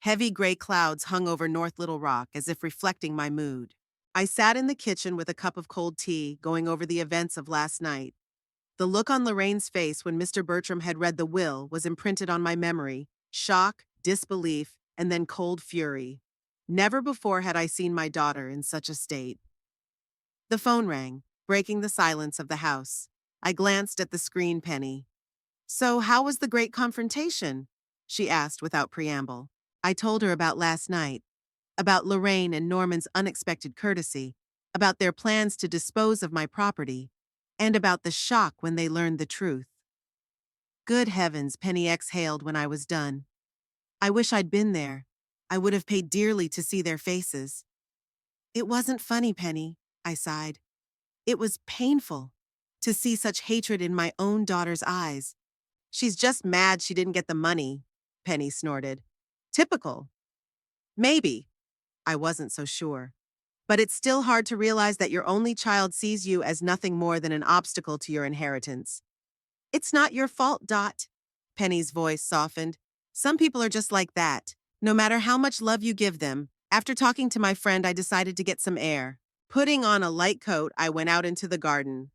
Heavy gray clouds hung over North Little Rock as if reflecting my mood. I sat in the kitchen with a cup of cold tea, going over the events of last night. The look on Lorraine's face when Mr. Bertram had read the will was imprinted on my memory: shock, disbelief, and then cold fury. Never before had I seen my daughter in such a state. The phone rang, breaking the silence of the house. I glanced at the screen, Penny. So how was the great confrontation? She asked without preamble. I told her about last night, about Lorraine and Norman's unexpected courtesy, about their plans to dispose of my property, and about the shock when they learned the truth. Good heavens, Penny exhaled when I was done. I wish I'd been there. I would have paid dearly to see their faces. It wasn't funny, Penny, I sighed. It was painful to see such hatred in my own daughter's eyes. She's just mad she didn't get the money, Penny snorted. Typical. Maybe. I wasn't so sure. But it's still hard to realize that your only child sees you as nothing more than an obstacle to your inheritance. It's not your fault, Dot. Penny's voice softened. Some people are just like that. No matter how much love you give them. After talking to my friend, I decided to get some air. Putting on a light coat, I went out into the garden.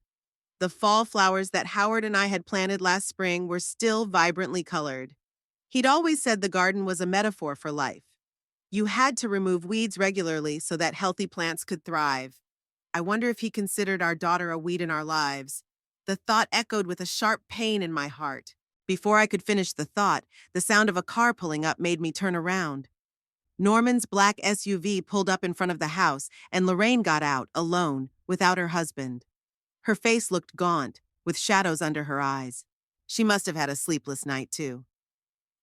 The fall flowers that Howard and I had planted last spring were still vibrantly colored. He'd always said the garden was a metaphor for life. You had to remove weeds regularly so that healthy plants could thrive. I wonder if he considered our daughter a weed in our lives. The thought echoed with a sharp pain in my heart. Before I could finish the thought, the sound of a car pulling up made me turn around. Norman's black SUV pulled up in front of the house, and Lorraine got out, alone, without her husband. Her face looked gaunt, with shadows under her eyes. She must have had a sleepless night, too.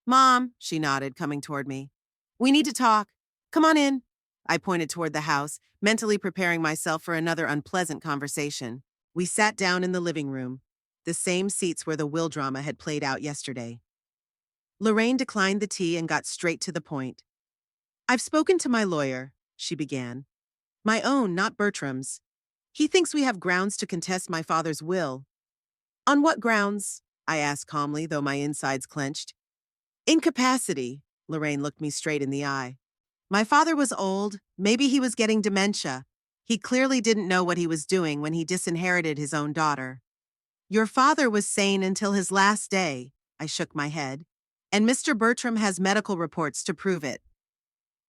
Mom, she nodded, coming toward me. We need to talk. Come on in. I pointed toward the house, mentally preparing myself for another unpleasant conversation. We sat down in the living room, the same seats where the will drama had played out yesterday. Lorraine declined the tea and got straight to the point. I've spoken to my lawyer, she began. My own, not Bertram's. He thinks we have grounds to contest my father's will. On what grounds? I asked calmly, though my insides clenched. Incapacity, Lorraine looked me straight in the eye. My father was old, maybe he was getting dementia. He clearly didn't know what he was doing when he disinherited his own daughter. Your father was sane until his last day, I shook my head. And Mr. Bertram has medical reports to prove it.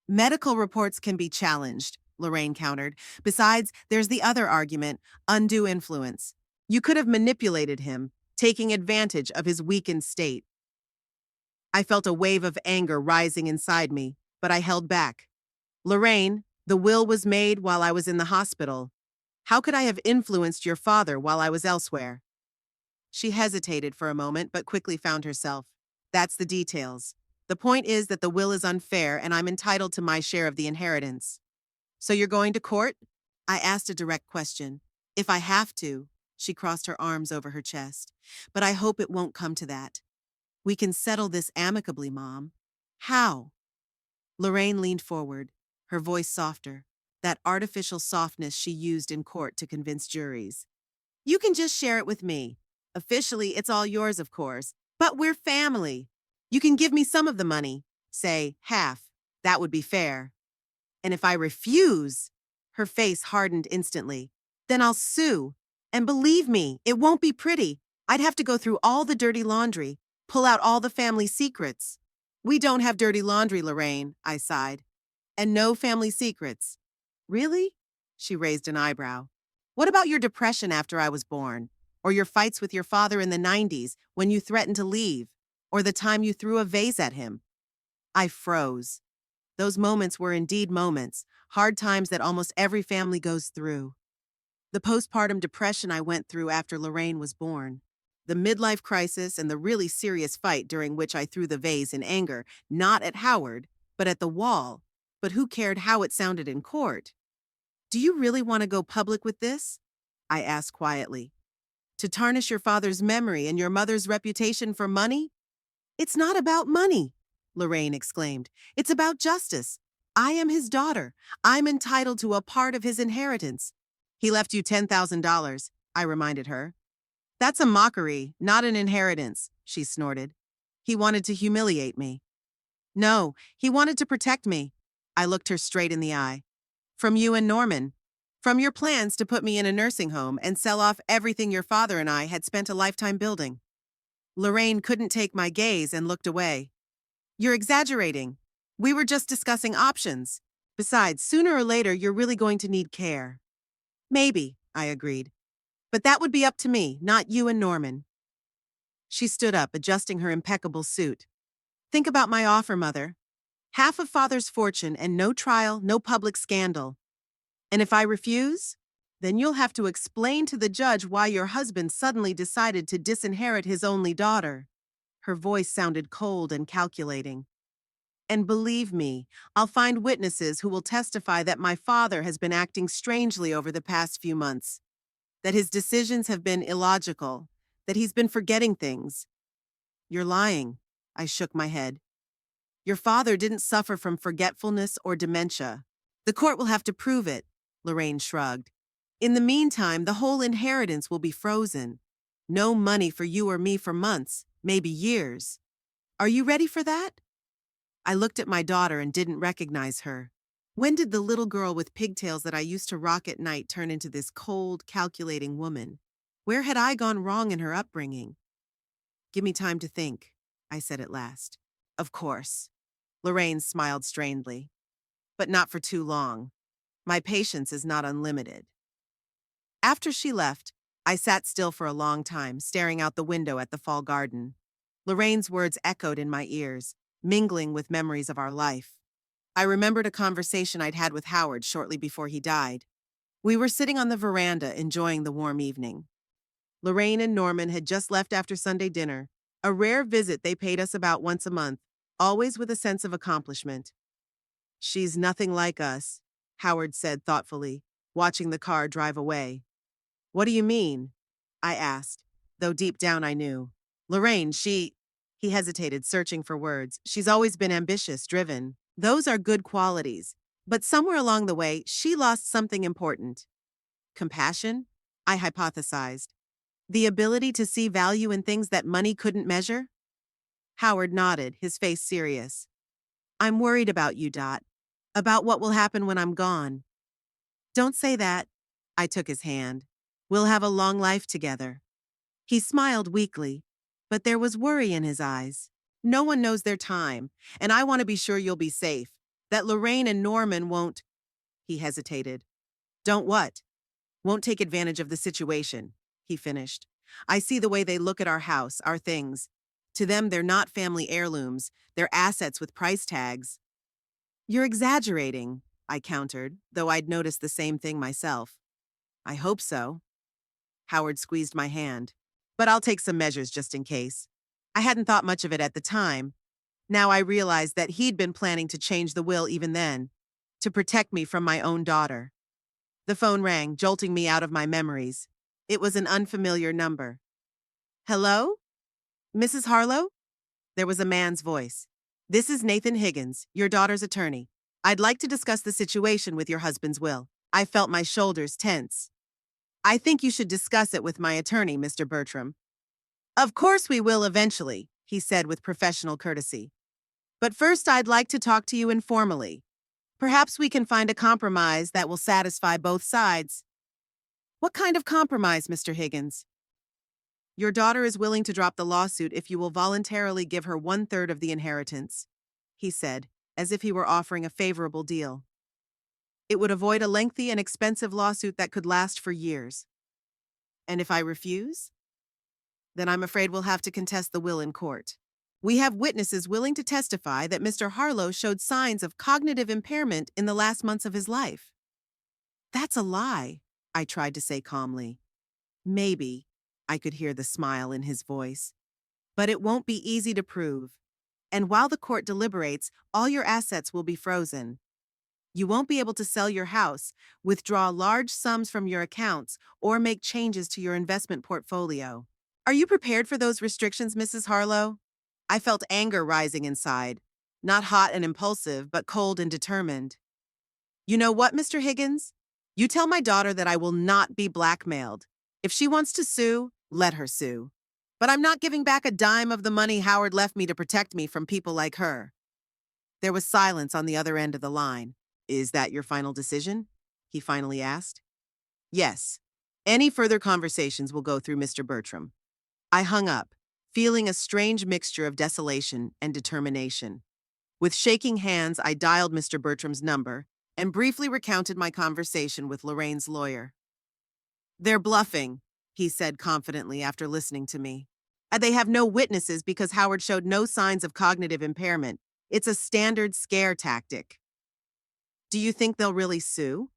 Medical reports can be challenged, Lorraine countered. Besides, there's the other argument, undue influence. You could have manipulated him, taking advantage of his weakened state. I felt a wave of anger rising inside me, but I held back. Lorraine, the will was made while I was in the hospital. How could I have influenced your father while I was elsewhere? She hesitated for a moment, but quickly found herself. That's the details. The point is that the will is unfair and I'm entitled to my share of the inheritance. So you're going to court? I asked a direct question. If I have to, she crossed her arms over her chest. But I hope it won't come to that. We can settle this amicably, Mom. How? Lorraine leaned forward, her voice softer, that artificial softness she used in court to convince juries. You can just share it with me. Officially, it's all yours, of course, but we're family. You can give me some of the money, say half. That would be fair. And if I refuse, her face hardened instantly, then I'll sue. And believe me, it won't be pretty. I'd have to go through all the dirty laundry, pull out all the family secrets. We don't have dirty laundry, Lorraine, I sighed. And no family secrets. Really? She raised an eyebrow. What about your depression after I was born? Or your fights with your father in the 90s when you threatened to leave? Or the time you threw a vase at him? I froze. Those moments were indeed moments, hard times that almost every family goes through. The postpartum depression I went through after Lorraine was born. The midlife crisis and the really serious fight during which I threw the vase in anger, not at Howard, but at the wall. But who cared how it sounded in court? Do you really want to go public with this? I asked quietly. To tarnish your father's memory and your mother's reputation for money? It's not about money, Lorraine exclaimed. It's about justice. I am his daughter. I'm entitled to a part of his inheritance. He left you $10,000, I reminded her. That's a mockery, not an inheritance, she snorted. He wanted to humiliate me. No, he wanted to protect me. I looked her straight in the eye. From you and Norman. From your plans to put me in a nursing home and sell off everything your father and I had spent a lifetime building. Lorraine couldn't take my gaze and looked away. You're exaggerating. We were just discussing options. Besides, sooner or later, you're really going to need care. Maybe, I agreed. But that would be up to me, not you and Norman. She stood up, adjusting her impeccable suit. Think about my offer, Mother. Half of Father's fortune and no trial, no public scandal. And if I refuse, then you'll have to explain to the judge why your husband suddenly decided to disinherit his only daughter. Her voice sounded cold and calculating. And believe me, I'll find witnesses who will testify that my father has been acting strangely over the past few months, that his decisions have been illogical, that he's been forgetting things. You're lying, I shook my head. Your father didn't suffer from forgetfulness or dementia. The court will have to prove it, Lorraine shrugged. In the meantime, the whole inheritance will be frozen. No money for you or me for months, maybe years. Are you ready for that? I looked at my daughter and didn't recognize her. When did the little girl with pigtails that I used to rock at night turn into this cold, calculating woman? Where had I gone wrong in her upbringing? Give me time to think, I said at last. Of course. Lorraine smiled strangely. But not for too long. My patience is not unlimited. After she left, I sat still for a long time, staring out the window at the fall garden. Lorraine's words echoed in my ears, mingling with memories of our life. I remembered a conversation I'd had with Howard shortly before he died. We were sitting on the veranda enjoying the warm evening. Lorraine and Norman had just left after Sunday dinner, a rare visit they paid us about once a month, always with a sense of accomplishment. She's nothing like us, Howard said thoughtfully, watching the car drive away. What do you mean? I asked, though deep down I knew. Lorraine, he hesitated, searching for words. She's always been ambitious, driven. Those are good qualities. But somewhere along the way, she lost something important. Compassion? I hypothesized. The ability to see value in things that money couldn't measure? Howard nodded, his face serious. I'm worried about you, Dot. About what will happen when I'm gone. Don't say that. I took his hand. We'll have a long life together. He smiled weakly, but there was worry in his eyes. No one knows their time, and I want to be sure you'll be safe. That Lorraine and Norman won't. He hesitated. Don't what? Won't take advantage of the situation, he finished. I see the way they look at our house, our things. To them, they're not family heirlooms, they're assets with price tags. You're exaggerating, I countered, though I'd noticed the same thing myself. I hope so. Howard squeezed my hand. But I'll take some measures just in case. I hadn't thought much of it at the time. Now I realized that he'd been planning to change the will even then, to protect me from my own daughter. The phone rang, jolting me out of my memories. It was an unfamiliar number. Hello? Mrs. Harlow? There was a man's voice. This is Nathan Higgins, your daughter's attorney. I'd like to discuss the situation with your husband's will. I felt my shoulders tense. I think you should discuss it with my attorney, Mr. Bertram. Of course we will eventually, he said with professional courtesy. But first I'd like to talk to you informally. Perhaps we can find a compromise that will satisfy both sides. What kind of compromise, Mr. Higgins? Your daughter is willing to drop the lawsuit if you will voluntarily give her 1/3 of the inheritance, he said, as if he were offering a favorable deal. It would avoid a lengthy and expensive lawsuit that could last for years. And if I refuse? Then I'm afraid we'll have to contest the will in court. We have witnesses willing to testify that Mr. Harlow showed signs of cognitive impairment in the last months of his life. That's a lie, I tried to say calmly. Maybe, I could hear the smile in his voice. But it won't be easy to prove. And while the court deliberates, all your assets will be frozen. You won't be able to sell your house, withdraw large sums from your accounts, or make changes to your investment portfolio. Are you prepared for those restrictions, Mrs. Harlow? I felt anger rising inside. Not hot and impulsive, but cold and determined. You know what, Mr. Higgins? You tell my daughter that I will not be blackmailed. If she wants to sue, let her sue. But I'm not giving back a dime of the money Howard left me to protect me from people like her. There was silence on the other end of the line. Is that your final decision? He finally asked. Yes. Any further conversations will go through Mr. Bertram. I hung up, feeling a strange mixture of desolation and determination. With shaking hands, I dialed Mr. Bertram's number and briefly recounted my conversation with Lorraine's lawyer. They're bluffing, he said confidently after listening to me. They have no witnesses because Howard showed no signs of cognitive impairment. It's a standard scare tactic. Do you think they'll really sue?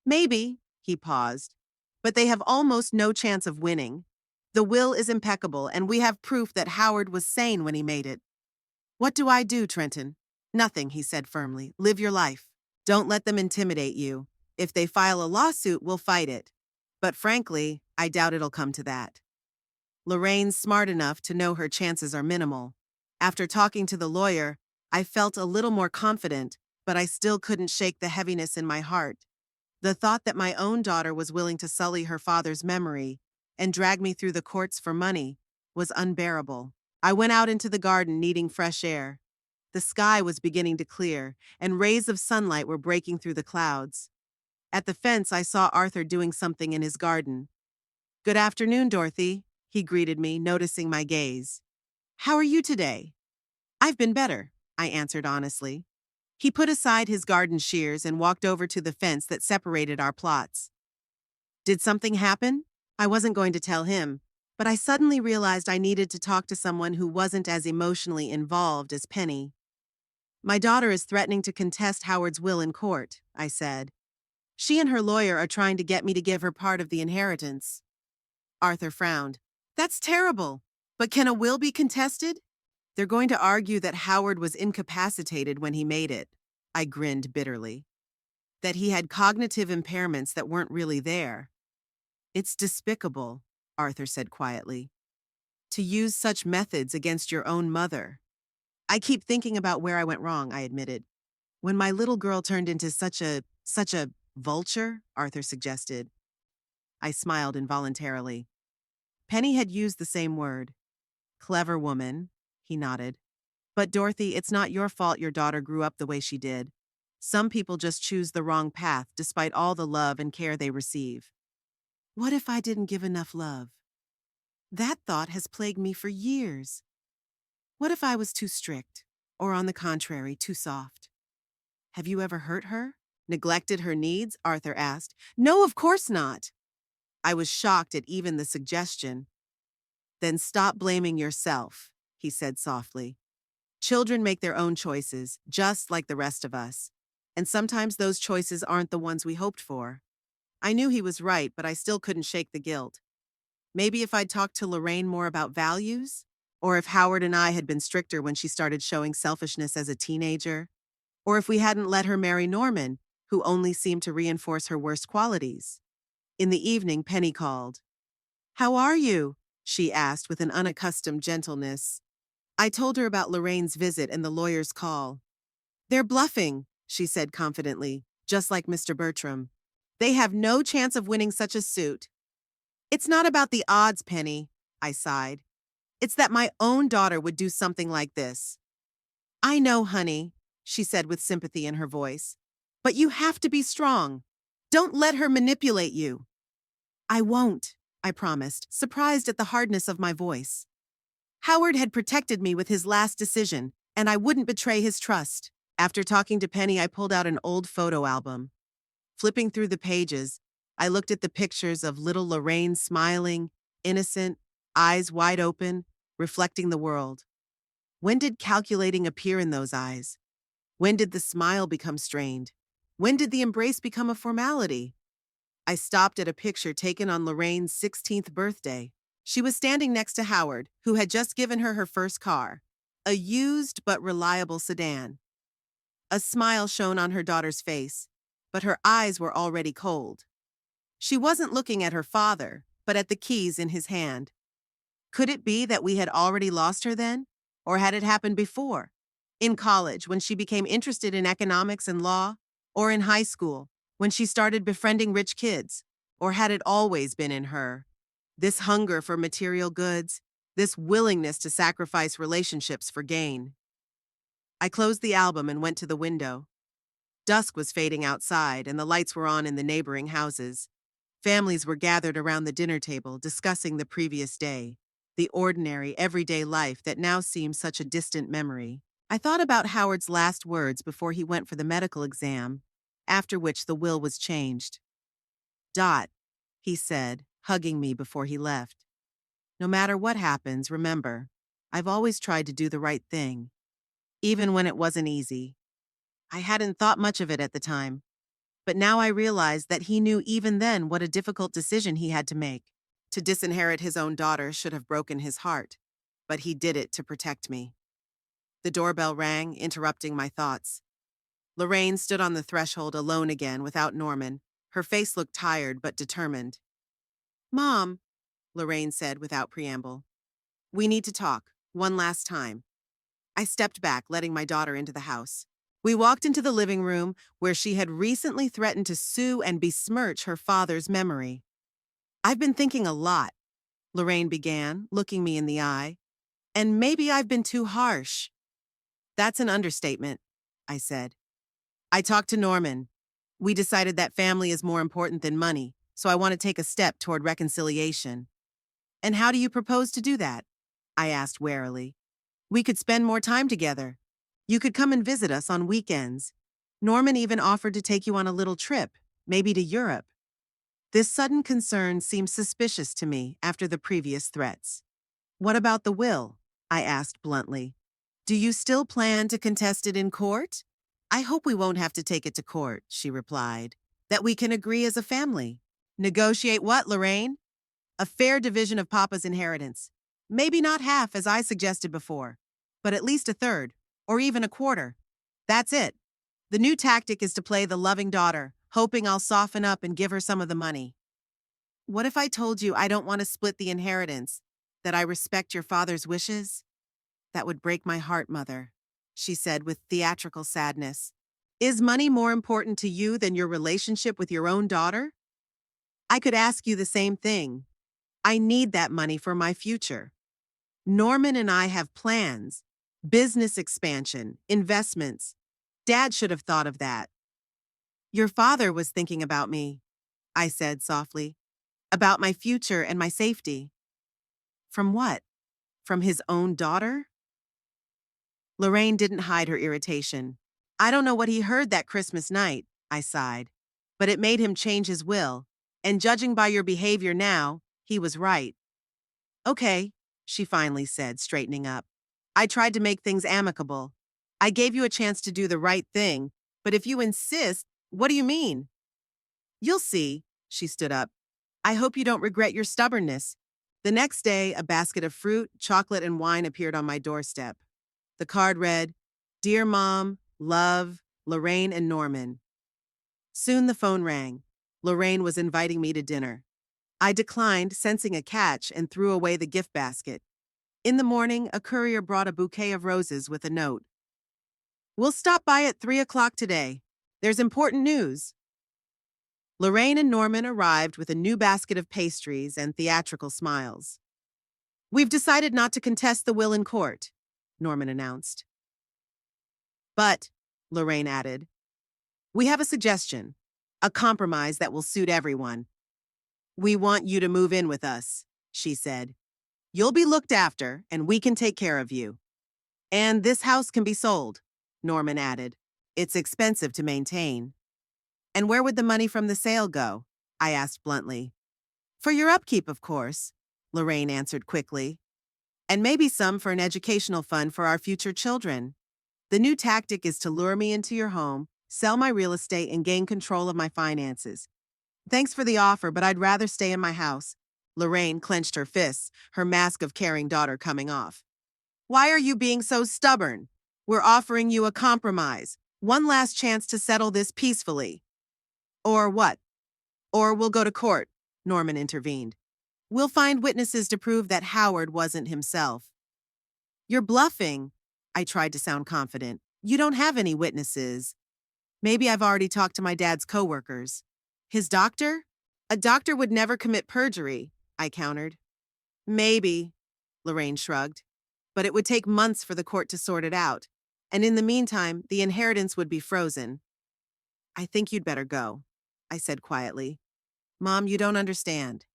Maybe, he paused. But they have almost no chance of winning. The will is impeccable, and we have proof that Howard was sane when he made it. What do I do, Trenton? Nothing, he said firmly. Live your life. Don't let them intimidate you. If they file a lawsuit, we'll fight it. But frankly, I doubt it'll come to that. Lorraine's smart enough to know her chances are minimal. After talking to the lawyer, I felt a little more confident, but I still couldn't shake the heaviness in my heart. The thought that my own daughter was willing to sully her father's memory and drag me through the courts for money was unbearable. I went out into the garden needing fresh air. The sky was beginning to clear, and rays of sunlight were breaking through the clouds. At the fence, I saw Arthur doing something in his garden. Good afternoon, Dorothy, he greeted me, noticing my gaze. How are you today? I've been better, I answered honestly. He put aside his garden shears and walked over to the fence that separated our plots. Did something happen? I wasn't going to tell him, but I suddenly realized I needed to talk to someone who wasn't as emotionally involved as Penny. My daughter is threatening to contest Howard's will in court, I said. She and her lawyer are trying to get me to give her part of the inheritance. Arthur frowned. That's terrible. But can a will be contested? They're going to argue that Howard was incapacitated when he made it. I grinned bitterly. That he had cognitive impairments that weren't really there. It's despicable, Arthur said quietly. To use such methods against your own mother. I keep thinking about where I went wrong, I admitted. When my little girl turned into such a vulture, Arthur suggested. I smiled involuntarily. Penny had used the same word. Clever woman, he nodded. But Dorothy, it's not your fault your daughter grew up the way she did. Some people just choose the wrong path despite all the love and care they receive. What if I didn't give enough love? That thought has plagued me for years. What if I was too strict, or on the contrary, too soft? Have you ever hurt her? Neglected her needs? Arthur asked. No, of course not. I was shocked at even the suggestion. Then stop blaming yourself, he said softly. Children make their own choices, just like the rest of us. And sometimes those choices aren't the ones we hoped for. I knew he was right, but I still couldn't shake the guilt. Maybe if I'd talked to Lorraine more about values? Or if Howard and I had been stricter when she started showing selfishness as a teenager? Or if we hadn't let her marry Norman, who only seemed to reinforce her worst qualities? In the evening, Penny called. How are you? She asked with an unaccustomed gentleness. I told her about Lorraine's visit and the lawyer's call. They're bluffing, she said confidently, just like Mr. Bertram. They have no chance of winning such a suit. It's not about the odds, Penny, I sighed. It's that my own daughter would do something like this. I know, honey, she said with sympathy in her voice. But you have to be strong. Don't let her manipulate you. I won't, I promised, surprised at the hardness of my voice. Howard had protected me with his last decision, and I wouldn't betray his trust. After talking to Penny, I pulled out an old photo album. Flipping through the pages, I looked at the pictures of little Lorraine smiling, innocent, eyes wide open, reflecting the world. When did calculating appear in those eyes? When did the smile become strained? When did the embrace become a formality? I stopped at a picture taken on Lorraine's 16th birthday. She was standing next to Howard, who had just given her her first car, a used but reliable sedan. A smile shone on her daughter's face, but her eyes were already cold. She wasn't looking at her father, but at the keys in his hand. Could it be that we had already lost her then? Or had it happened before? In college, when she became interested in economics and law? Or in high school, when she started befriending rich kids? Or had it always been in her? This hunger for material goods, this willingness to sacrifice relationships for gain. I closed the album and went to the window. Dusk was fading outside, and the lights were on in the neighboring houses. Families were gathered around the dinner table, discussing the previous day, the ordinary, everyday life that now seemed such a distant memory. I thought about Howard's last words before he went for the medical exam, after which the will was changed. Dot, he said, hugging me before he left. No matter what happens, remember, I've always tried to do the right thing, even when it wasn't easy. I hadn't thought much of it at the time, but now I realized that he knew even then what a difficult decision he had to make. To disinherit his own daughter should have broken his heart, but he did it to protect me. The doorbell rang, interrupting my thoughts. Lorraine stood on the threshold alone again without Norman. Her face looked tired but determined. Mom, Lorraine said without preamble. We need to talk, one last time. I stepped back, letting my daughter into the house. We walked into the living room where she had recently threatened to sue and besmirch her father's memory. I've been thinking a lot, Lorraine began, looking me in the eye. And maybe I've been too harsh. That's an understatement, I said. I talked to Norman. We decided that family is more important than money, so I want to take a step toward reconciliation. And how do you propose to do that? I asked warily. We could spend more time together. You could come and visit us on weekends. Norman even offered to take you on a little trip, maybe to Europe. This sudden concern seemed suspicious to me after the previous threats. What about the will? I asked bluntly. Do you still plan to contest it in court? I hope we won't have to take it to court, she replied. That we can agree as a family. Negotiate what, Lorraine? A fair division of Papa's inheritance. Maybe not half, as I suggested before, but at least a third, or even a quarter. That's it. The new tactic is to play the loving daughter, hoping I'll soften up and give her some of the money. What if I told you I don't want to split the inheritance, that I respect your father's wishes? That would break my heart, Mother, she said with theatrical sadness. Is money more important to you than your relationship with your own daughter? I could ask you the same thing. I need that money for my future. Norman and I have plans, business expansion, investments. Dad should have thought of that. Your father was thinking about me, I said softly, about my future and my safety. From what? From his own daughter? Lorraine didn't hide her irritation. I don't know what he heard that Christmas night, I sighed, but it made him change his will, and judging by your behavior now, he was right. Okay, she finally said, straightening up. I tried to make things amicable. I gave you a chance to do the right thing, but if you insist, what do you mean? You'll see, she stood up. I hope you don't regret your stubbornness. The next day, a basket of fruit, chocolate, and wine appeared on my doorstep. The card read, Dear Mom, Love, Lorraine and Norman. Soon the phone rang. Lorraine was inviting me to dinner. I declined, sensing a catch, and threw away the gift basket. In the morning, a courier brought a bouquet of roses with a note. We'll stop by at 3 o'clock today. There's important news. Lorraine and Norman arrived with a new basket of pastries and theatrical smiles. We've decided not to contest the will in court, Norman announced. But, Lorraine added, we have a suggestion, a compromise that will suit everyone. We want you to move in with us, she said. You'll be looked after, and we can take care of you. And this house can be sold, Norman added. It's expensive to maintain. And where would the money from the sale go? I asked bluntly. For your upkeep, of course, Lorraine answered quickly. And maybe some for an educational fund for our future children. The new tactic is to lure me into your home, sell my real estate, and gain control of my finances. Thanks for the offer, but I'd rather stay in my house. Lorraine clenched her fists, her mask of caring daughter coming off. Why are you being so stubborn? We're offering you a compromise, one last chance to settle this peacefully. Or what? Or we'll go to court, Norman intervened. We'll find witnesses to prove that Howard wasn't himself. You're bluffing, I tried to sound confident. You don't have any witnesses. Maybe I've already talked to my dad's coworkers. His doctor? A doctor would never commit perjury, I countered. Maybe, Lorraine shrugged. But it would take months for the court to sort it out. And in the meantime, the inheritance would be frozen. I think you'd better go, I said quietly. Mom, you don't understand.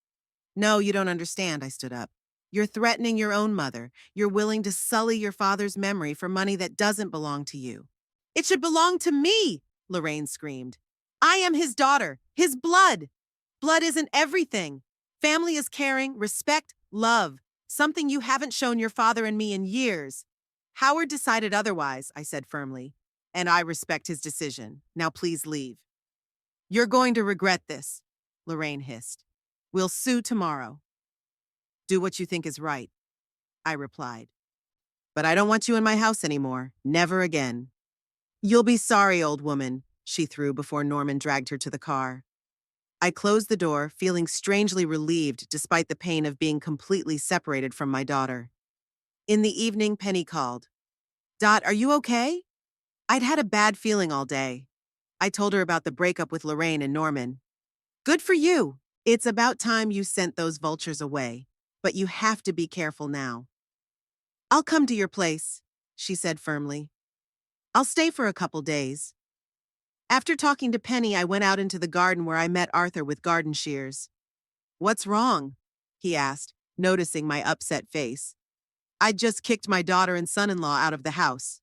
No, you don't understand, I stood up. You're threatening your own mother. You're willing to sully your father's memory for money that doesn't belong to you. It should belong to me, Lorraine screamed. I am his daughter, his blood. Blood isn't everything. Family is caring, respect, love, something you haven't shown your father and me in years. Howard decided otherwise, I said firmly, and I respect his decision. Now please leave. You're going to regret this, Lorraine hissed. We'll sue tomorrow. Do what you think is right, I replied. But I don't want you in my house anymore. Never again. You'll be sorry, old woman, she threw before Norman dragged her to the car. I closed the door, feeling strangely relieved despite the pain of being completely separated from my daughter. In the evening, Penny called. Dot, are you okay? I'd had a bad feeling all day. I told her about the breakup with Lorraine and Norman. Good for you. It's about time you sent those vultures away, but you have to be careful now. I'll come to your place, she said firmly. I'll stay for a couple days. After talking to Penny, I went out into the garden where I met Arthur with garden shears. What's wrong? He asked, noticing my upset face. I'd just kicked my daughter and son-in-law out of the house.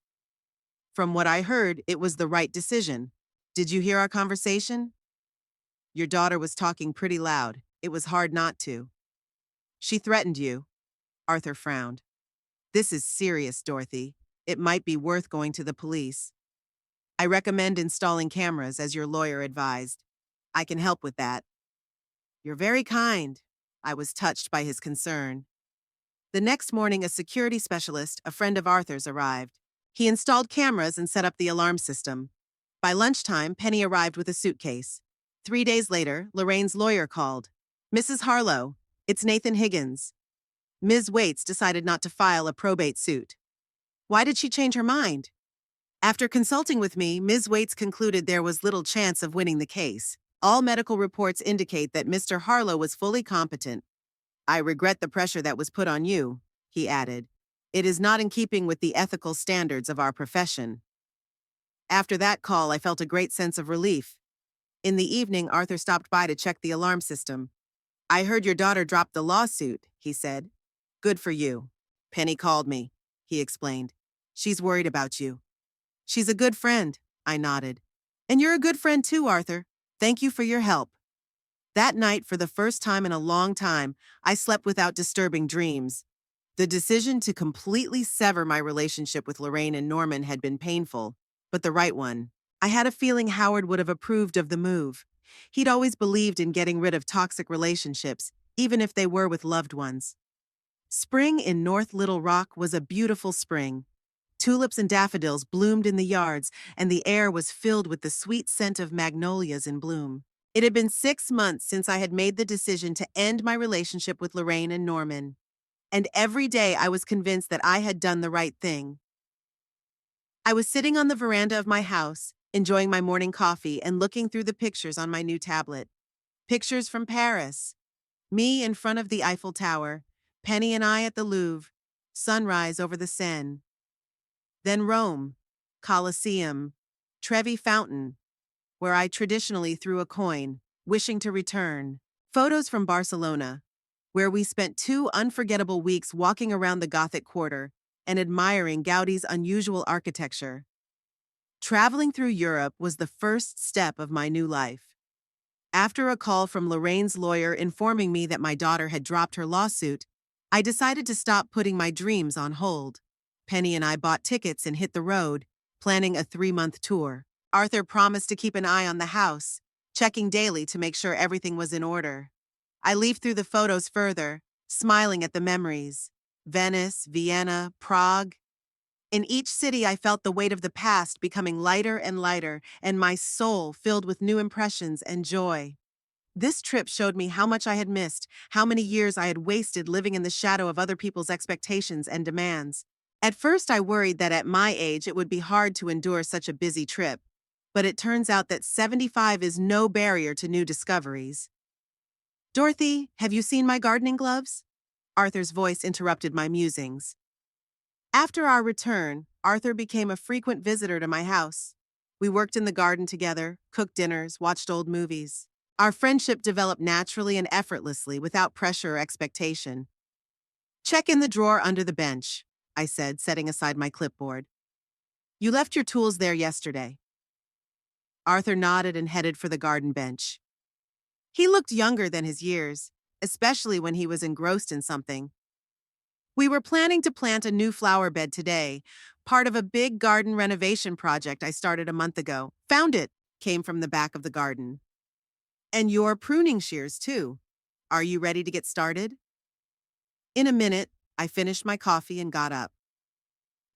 From what I heard, it was the right decision. Did you hear our conversation? Your daughter was talking pretty loud. It was hard not to. She threatened you. Arthur frowned. This is serious, Dorothy. It might be worth going to the police. I recommend installing cameras, as your lawyer advised. I can help with that. You're very kind. I was touched by his concern. The next morning, a security specialist, a friend of Arthur's, arrived. He installed cameras and set up the alarm system. By lunchtime, Penny arrived with a suitcase. 3 days later, Lorraine's lawyer called. "Mrs. Harlow, it's Nathan Higgins." Ms. Waits decided not to file a probate suit. Why did she change her mind? After consulting with me, Ms. Waits concluded there was little chance of winning the case. All medical reports indicate that Mr. Harlow was fully competent. "I regret the pressure that was put on you," he added. "It is not in keeping with the ethical standards of our profession." After that call, I felt a great sense of relief. In the evening, Arthur stopped by to check the alarm system. "I heard your daughter dropped the lawsuit," he said. "Good for you." "Penny called me," he explained. "She's worried about you." "She's a good friend," I nodded. "And you're a good friend too, Arthur. Thank you for your help." That night, for the first time in a long time, I slept without disturbing dreams. The decision to completely sever my relationship with Lorraine and Norman had been painful, but the right one. I had a feeling Howard would have approved of the move. He'd always believed in getting rid of toxic relationships, even if they were with loved ones. Spring in North Little Rock was a beautiful spring. Tulips and daffodils bloomed in the yards, and the air was filled with the sweet scent of magnolias in bloom. It had been 6 months since I had made the decision to end my relationship with Lorraine and Norman. And every day I was convinced that I had done the right thing. I was sitting on the veranda of my house, enjoying my morning coffee and looking through the pictures on my new tablet. Pictures from Paris. Me in front of the Eiffel Tower, Penny and I at the Louvre, sunrise over the Seine. Then Rome, Colosseum, Trevi Fountain, where I traditionally threw a coin, wishing to return. Photos from Barcelona, where we spent 2 unforgettable weeks walking around the Gothic quarter and admiring Gaudi's unusual architecture. Traveling through Europe was the first step of my new life. After a call from Lorraine's lawyer informing me that my daughter had dropped her lawsuit, I decided to stop putting my dreams on hold. Penny and I bought tickets and hit the road, planning a 3-month tour. Arthur promised to keep an eye on the house, checking daily to make sure everything was in order. I leafed through the photos further, smiling at the memories. Venice, Vienna, Prague. In each city, I felt the weight of the past becoming lighter and lighter, and my soul filled with new impressions and joy. This trip showed me how much I had missed, how many years I had wasted living in the shadow of other people's expectations and demands. At first, I worried that at my age it would be hard to endure such a busy trip, but it turns out that 75 is no barrier to new discoveries. "Dorothy, have you seen my gardening gloves?" Arthur's voice interrupted my musings. After our return, Arthur became a frequent visitor to my house. We worked in the garden together, cooked dinners, watched old movies. Our friendship developed naturally and effortlessly, without pressure or expectation. "Check in the drawer under the bench," I said, setting aside my clipboard. "You left your tools there yesterday." Arthur nodded and headed for the garden bench. He looked younger than his years, especially when he was engrossed in something. "We were planning to plant a new flower bed today, part of a big garden renovation project I started a month ago. Found it," came from the back of the garden. "And your pruning shears, too. Are you ready to get started?" In a minute, I finished my coffee and got up.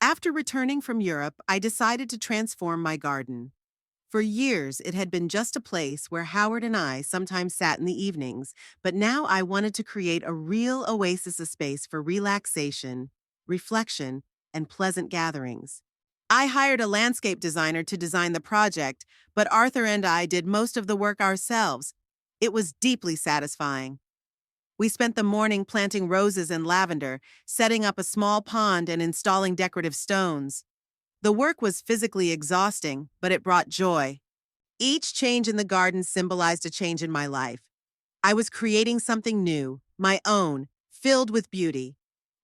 After returning from Europe, I decided to transform my garden. For years, it had been just a place where Howard and I sometimes sat in the evenings, but now I wanted to create a real oasis of space for relaxation, reflection, and pleasant gatherings. I hired a landscape designer to design the project, but Arthur and I did most of the work ourselves. It was deeply satisfying. We spent the morning planting roses and lavender, setting up a small pond and installing decorative stones. The work was physically exhausting, but it brought joy. Each change in the garden symbolized a change in my life. I was creating something new, my own, filled with beauty.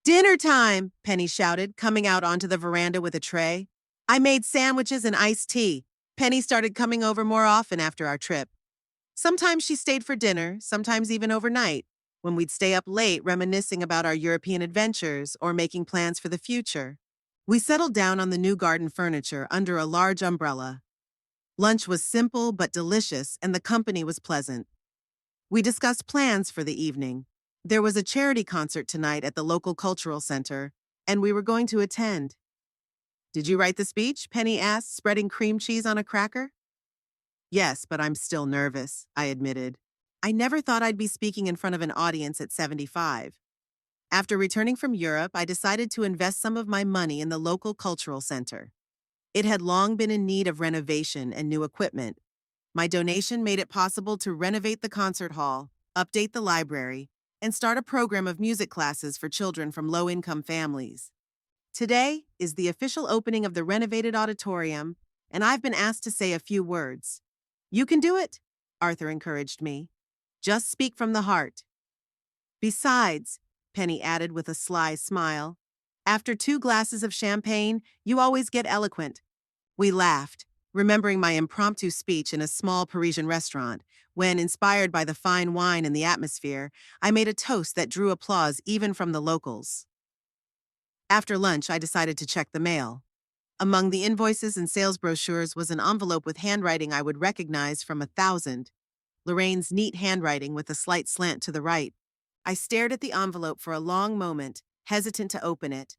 "Dinner time!" Penny shouted, coming out onto the veranda with a tray. I made sandwiches and iced tea. Penny started coming over more often after our trip. Sometimes she stayed for dinner, sometimes even overnight, when we'd stay up late reminiscing about our European adventures or making plans for the future. We settled down on the new garden furniture under a large umbrella. Lunch was simple but delicious, and the company was pleasant. We discussed plans for the evening. There was a charity concert tonight at the local cultural center, and we were going to attend. Did you write the speech? Penny asked, spreading cream cheese on a cracker. Yes, but I'm still nervous, I admitted. I never thought I'd be speaking in front of an audience at 75. After returning from Europe, I decided to invest some of my money in the local cultural center. It had long been in need of renovation and new equipment. My donation made it possible to renovate the concert hall, update the library, and start a program of music classes for children from low-income families. Today is the official opening of the renovated auditorium, and I've been asked to say a few words. You can do it, Arthur encouraged me. Just speak from the heart. Besides, Penny added with a sly smile, after 2 glasses of champagne, you always get eloquent. We laughed, remembering my impromptu speech in a small Parisian restaurant, when, inspired by the fine wine and the atmosphere, I made a toast that drew applause even from the locals. After lunch, I decided to check the mail. Among the invoices and sales brochures was an envelope with handwriting I would recognize from 1,000. Lorraine's neat handwriting with a slight slant to the right. I stared at the envelope for a long moment, hesitant to open it.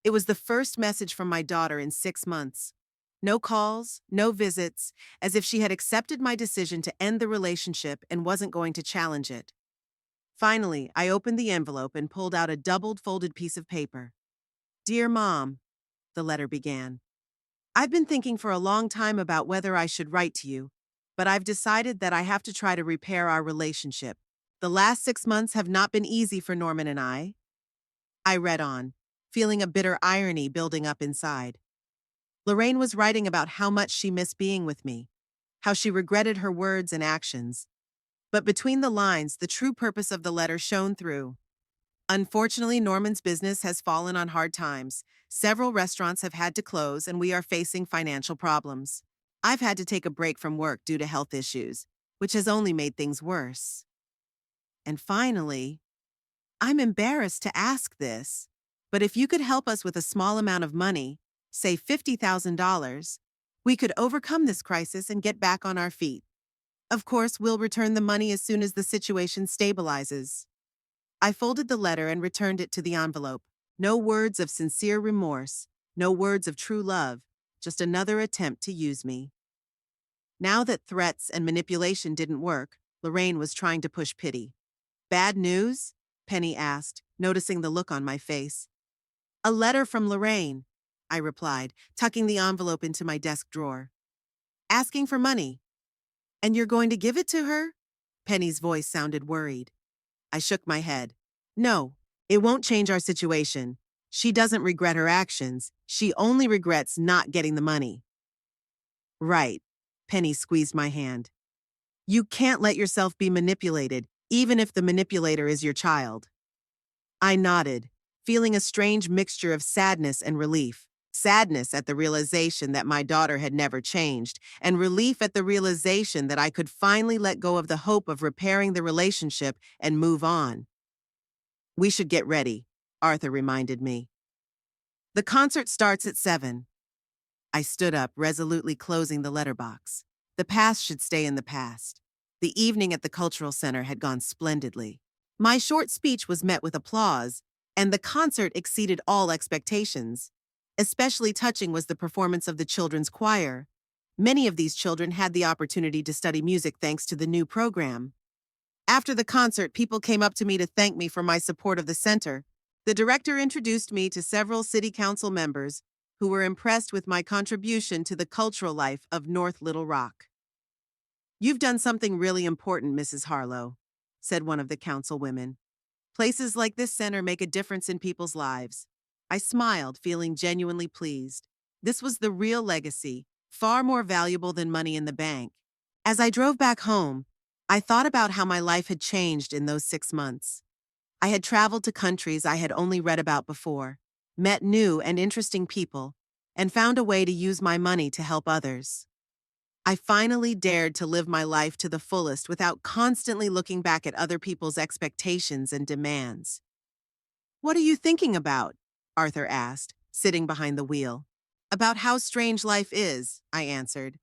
It was the first message from my daughter in 6 months. No calls, no visits, as if she had accepted my decision to end the relationship and wasn't going to challenge it. Finally, I opened the envelope and pulled out a doubled folded piece of paper. Dear Mom, the letter began. I've been thinking for a long time about whether I should write to you, but I've decided that I have to try to repair our relationship. The last 6 months have not been easy for Norman and I. I read on, feeling a bitter irony building up inside. Lorraine was writing about how much she missed being with me, how she regretted her words and actions. But between the lines, the true purpose of the letter shone through. Unfortunately, Norman's business has fallen on hard times. Several restaurants have had to close, and we are facing financial problems. I've had to take a break from work due to health issues, which has only made things worse. And finally, I'm embarrassed to ask this, but if you could help us with a small amount of money, say $50,000, we could overcome this crisis and get back on our feet. Of course, we'll return the money as soon as the situation stabilizes. I folded the letter and returned it to the envelope. No words of sincere remorse, no words of true love, just another attempt to use me. Now that threats and manipulation didn't work, Lorraine was trying to push pity. Bad news? Penny asked, noticing the look on my face. A letter from Lorraine, I replied, tucking the envelope into my desk drawer. Asking for money. And you're going to give it to her? Penny's voice sounded worried. I shook my head. No, it won't change our situation. She doesn't regret her actions. She only regrets not getting the money. Right. Penny squeezed my hand. You can't let yourself be manipulated, even if the manipulator is your child. I nodded, feeling a strange mixture of sadness and relief. Sadness at the realization that my daughter had never changed, and relief at the realization that I could finally let go of the hope of repairing the relationship and move on. We should get ready, Arthur reminded me. The concert starts at 7. I stood up, resolutely closing the letterbox. The past should stay in the past. The evening at the cultural center had gone splendidly. My short speech was met with applause, and the concert exceeded all expectations. Especially touching was the performance of the children's choir. Many of these children had the opportunity to study music thanks to the new program. After the concert, people came up to me to thank me for my support of the center. The director introduced me to several city council members who were impressed with my contribution to the cultural life of North Little Rock. You've done something really important, Mrs. Harlow, said one of the councilwomen. Places like this center make a difference in people's lives. I smiled, feeling genuinely pleased. This was the real legacy, far more valuable than money in the bank. As I drove back home, I thought about how my life had changed in those 6 months. I had traveled to countries I had only read about before, met new and interesting people, and found a way to use my money to help others. I finally dared to live my life to the fullest without constantly looking back at other people's expectations and demands. What are you thinking about? Arthur asked, sitting behind the wheel. About how strange life is, I answered.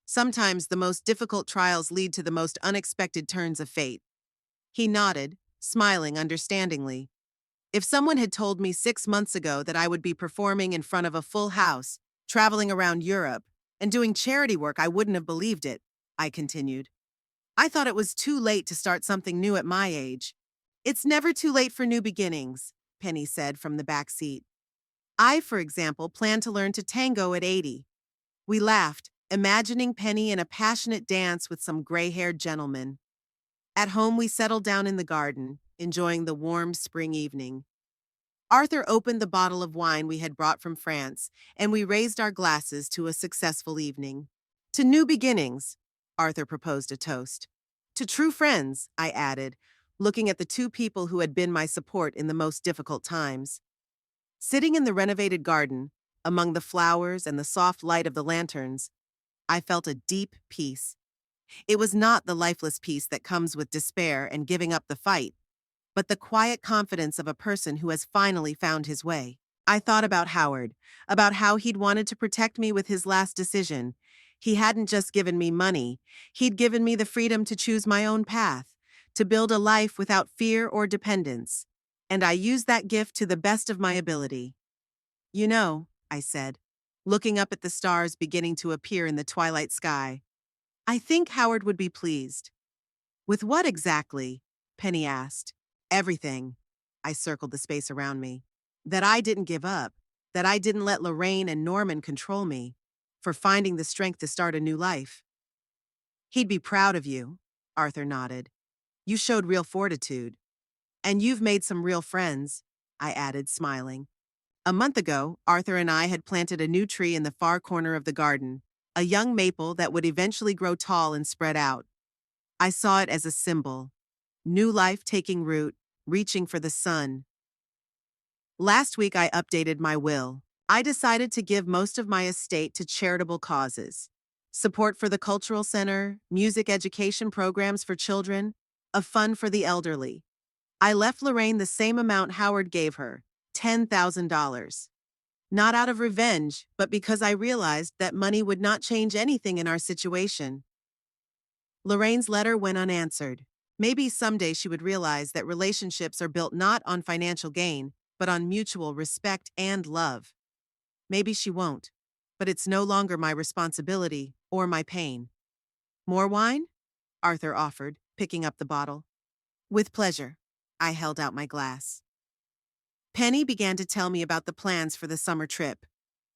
Sometimes the most difficult trials lead to the most unexpected turns of fate. He nodded, smiling understandingly. If someone had told me 6 months ago that I would be performing in front of a full house, traveling around Europe, and doing charity work, I wouldn't have believed it, I continued. I thought it was too late to start something new at my age. It's never too late for new beginnings, Penny said from the back seat. I, for example, plan to learn to tango at 80. We laughed, imagining Penny in a passionate dance with some gray-haired gentleman. At home, we settled down in the garden, enjoying the warm spring evening. Arthur opened the bottle of wine we had brought from France, and we raised our glasses to a successful evening. To new beginnings, Arthur proposed a toast. To true friends, I added, looking at the two people who had been my support in the most difficult times. Sitting in the renovated garden, among the flowers and the soft light of the lanterns, I felt a deep peace. It was not the lifeless peace that comes with despair and giving up the fight, but the quiet confidence of a person who has finally found his way. I thought about Howard, about how he'd wanted to protect me with his last decision. He hadn't just given me money, he'd given me the freedom to choose my own path, to build a life without fear or dependence. And I used that gift to the best of my ability. You know, I said, looking up at the stars beginning to appear in the twilight sky, I think Howard would be pleased. With what exactly? Penny asked. Everything. I circled the space around me. That I didn't give up, that I didn't let Lorraine and Norman control me, for finding the strength to start a new life. He'd be proud of you, Arthur nodded. You showed real fortitude. And you've made some real friends, I added, smiling. A month ago, Arthur and I had planted a new tree in the far corner of the garden, a young maple that would eventually grow tall and spread out. I saw it as a symbol. New life taking root, reaching for the sun. Last week I updated my will. I decided to give most of my estate to charitable causes. Support for the cultural center, music education programs for children, a fund for the elderly. I left Lorraine the same amount Howard gave her, $10,000. Not out of revenge, but because I realized that money would not change anything in our situation. Lorraine's letter went unanswered. Maybe someday she would realize that relationships are built not on financial gain, but on mutual respect and love. Maybe she won't, but it's no longer my responsibility or my pain. More wine? Arthur offered, picking up the bottle. With pleasure. I held out my glass. Penny began to tell me about the plans for the summer trip.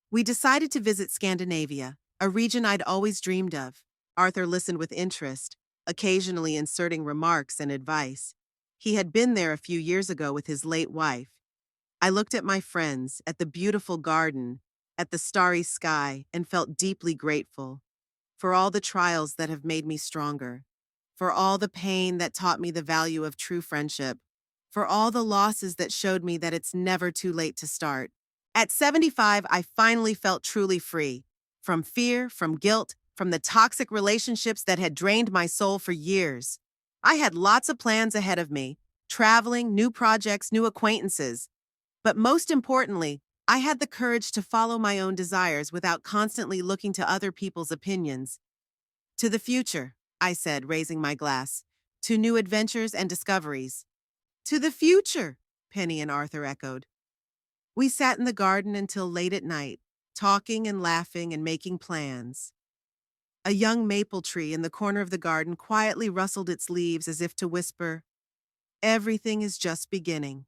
We decided to visit Scandinavia, a region I'd always dreamed of. Arthur listened with interest, occasionally inserting remarks and advice. He had been there a few years ago with his late wife. I looked at my friends, at the beautiful garden, at the starry sky, and felt deeply grateful for all the trials that have made me stronger, for all the pain that taught me the value of true friendship, for all the losses that showed me that it's never too late to start. At 75, I finally felt truly free. From fear, from guilt, from the toxic relationships that had drained my soul for years. I had lots of plans ahead of me, traveling, new projects, new acquaintances. But most importantly, I had the courage to follow my own desires without constantly looking to other people's opinions. To the future, I said, raising my glass. To new adventures and discoveries. To the future, Penny and Arthur echoed. We sat in the garden until late at night, talking and laughing and making plans. A young maple tree in the corner of the garden quietly rustled its leaves as if to whisper, "Everything is just beginning."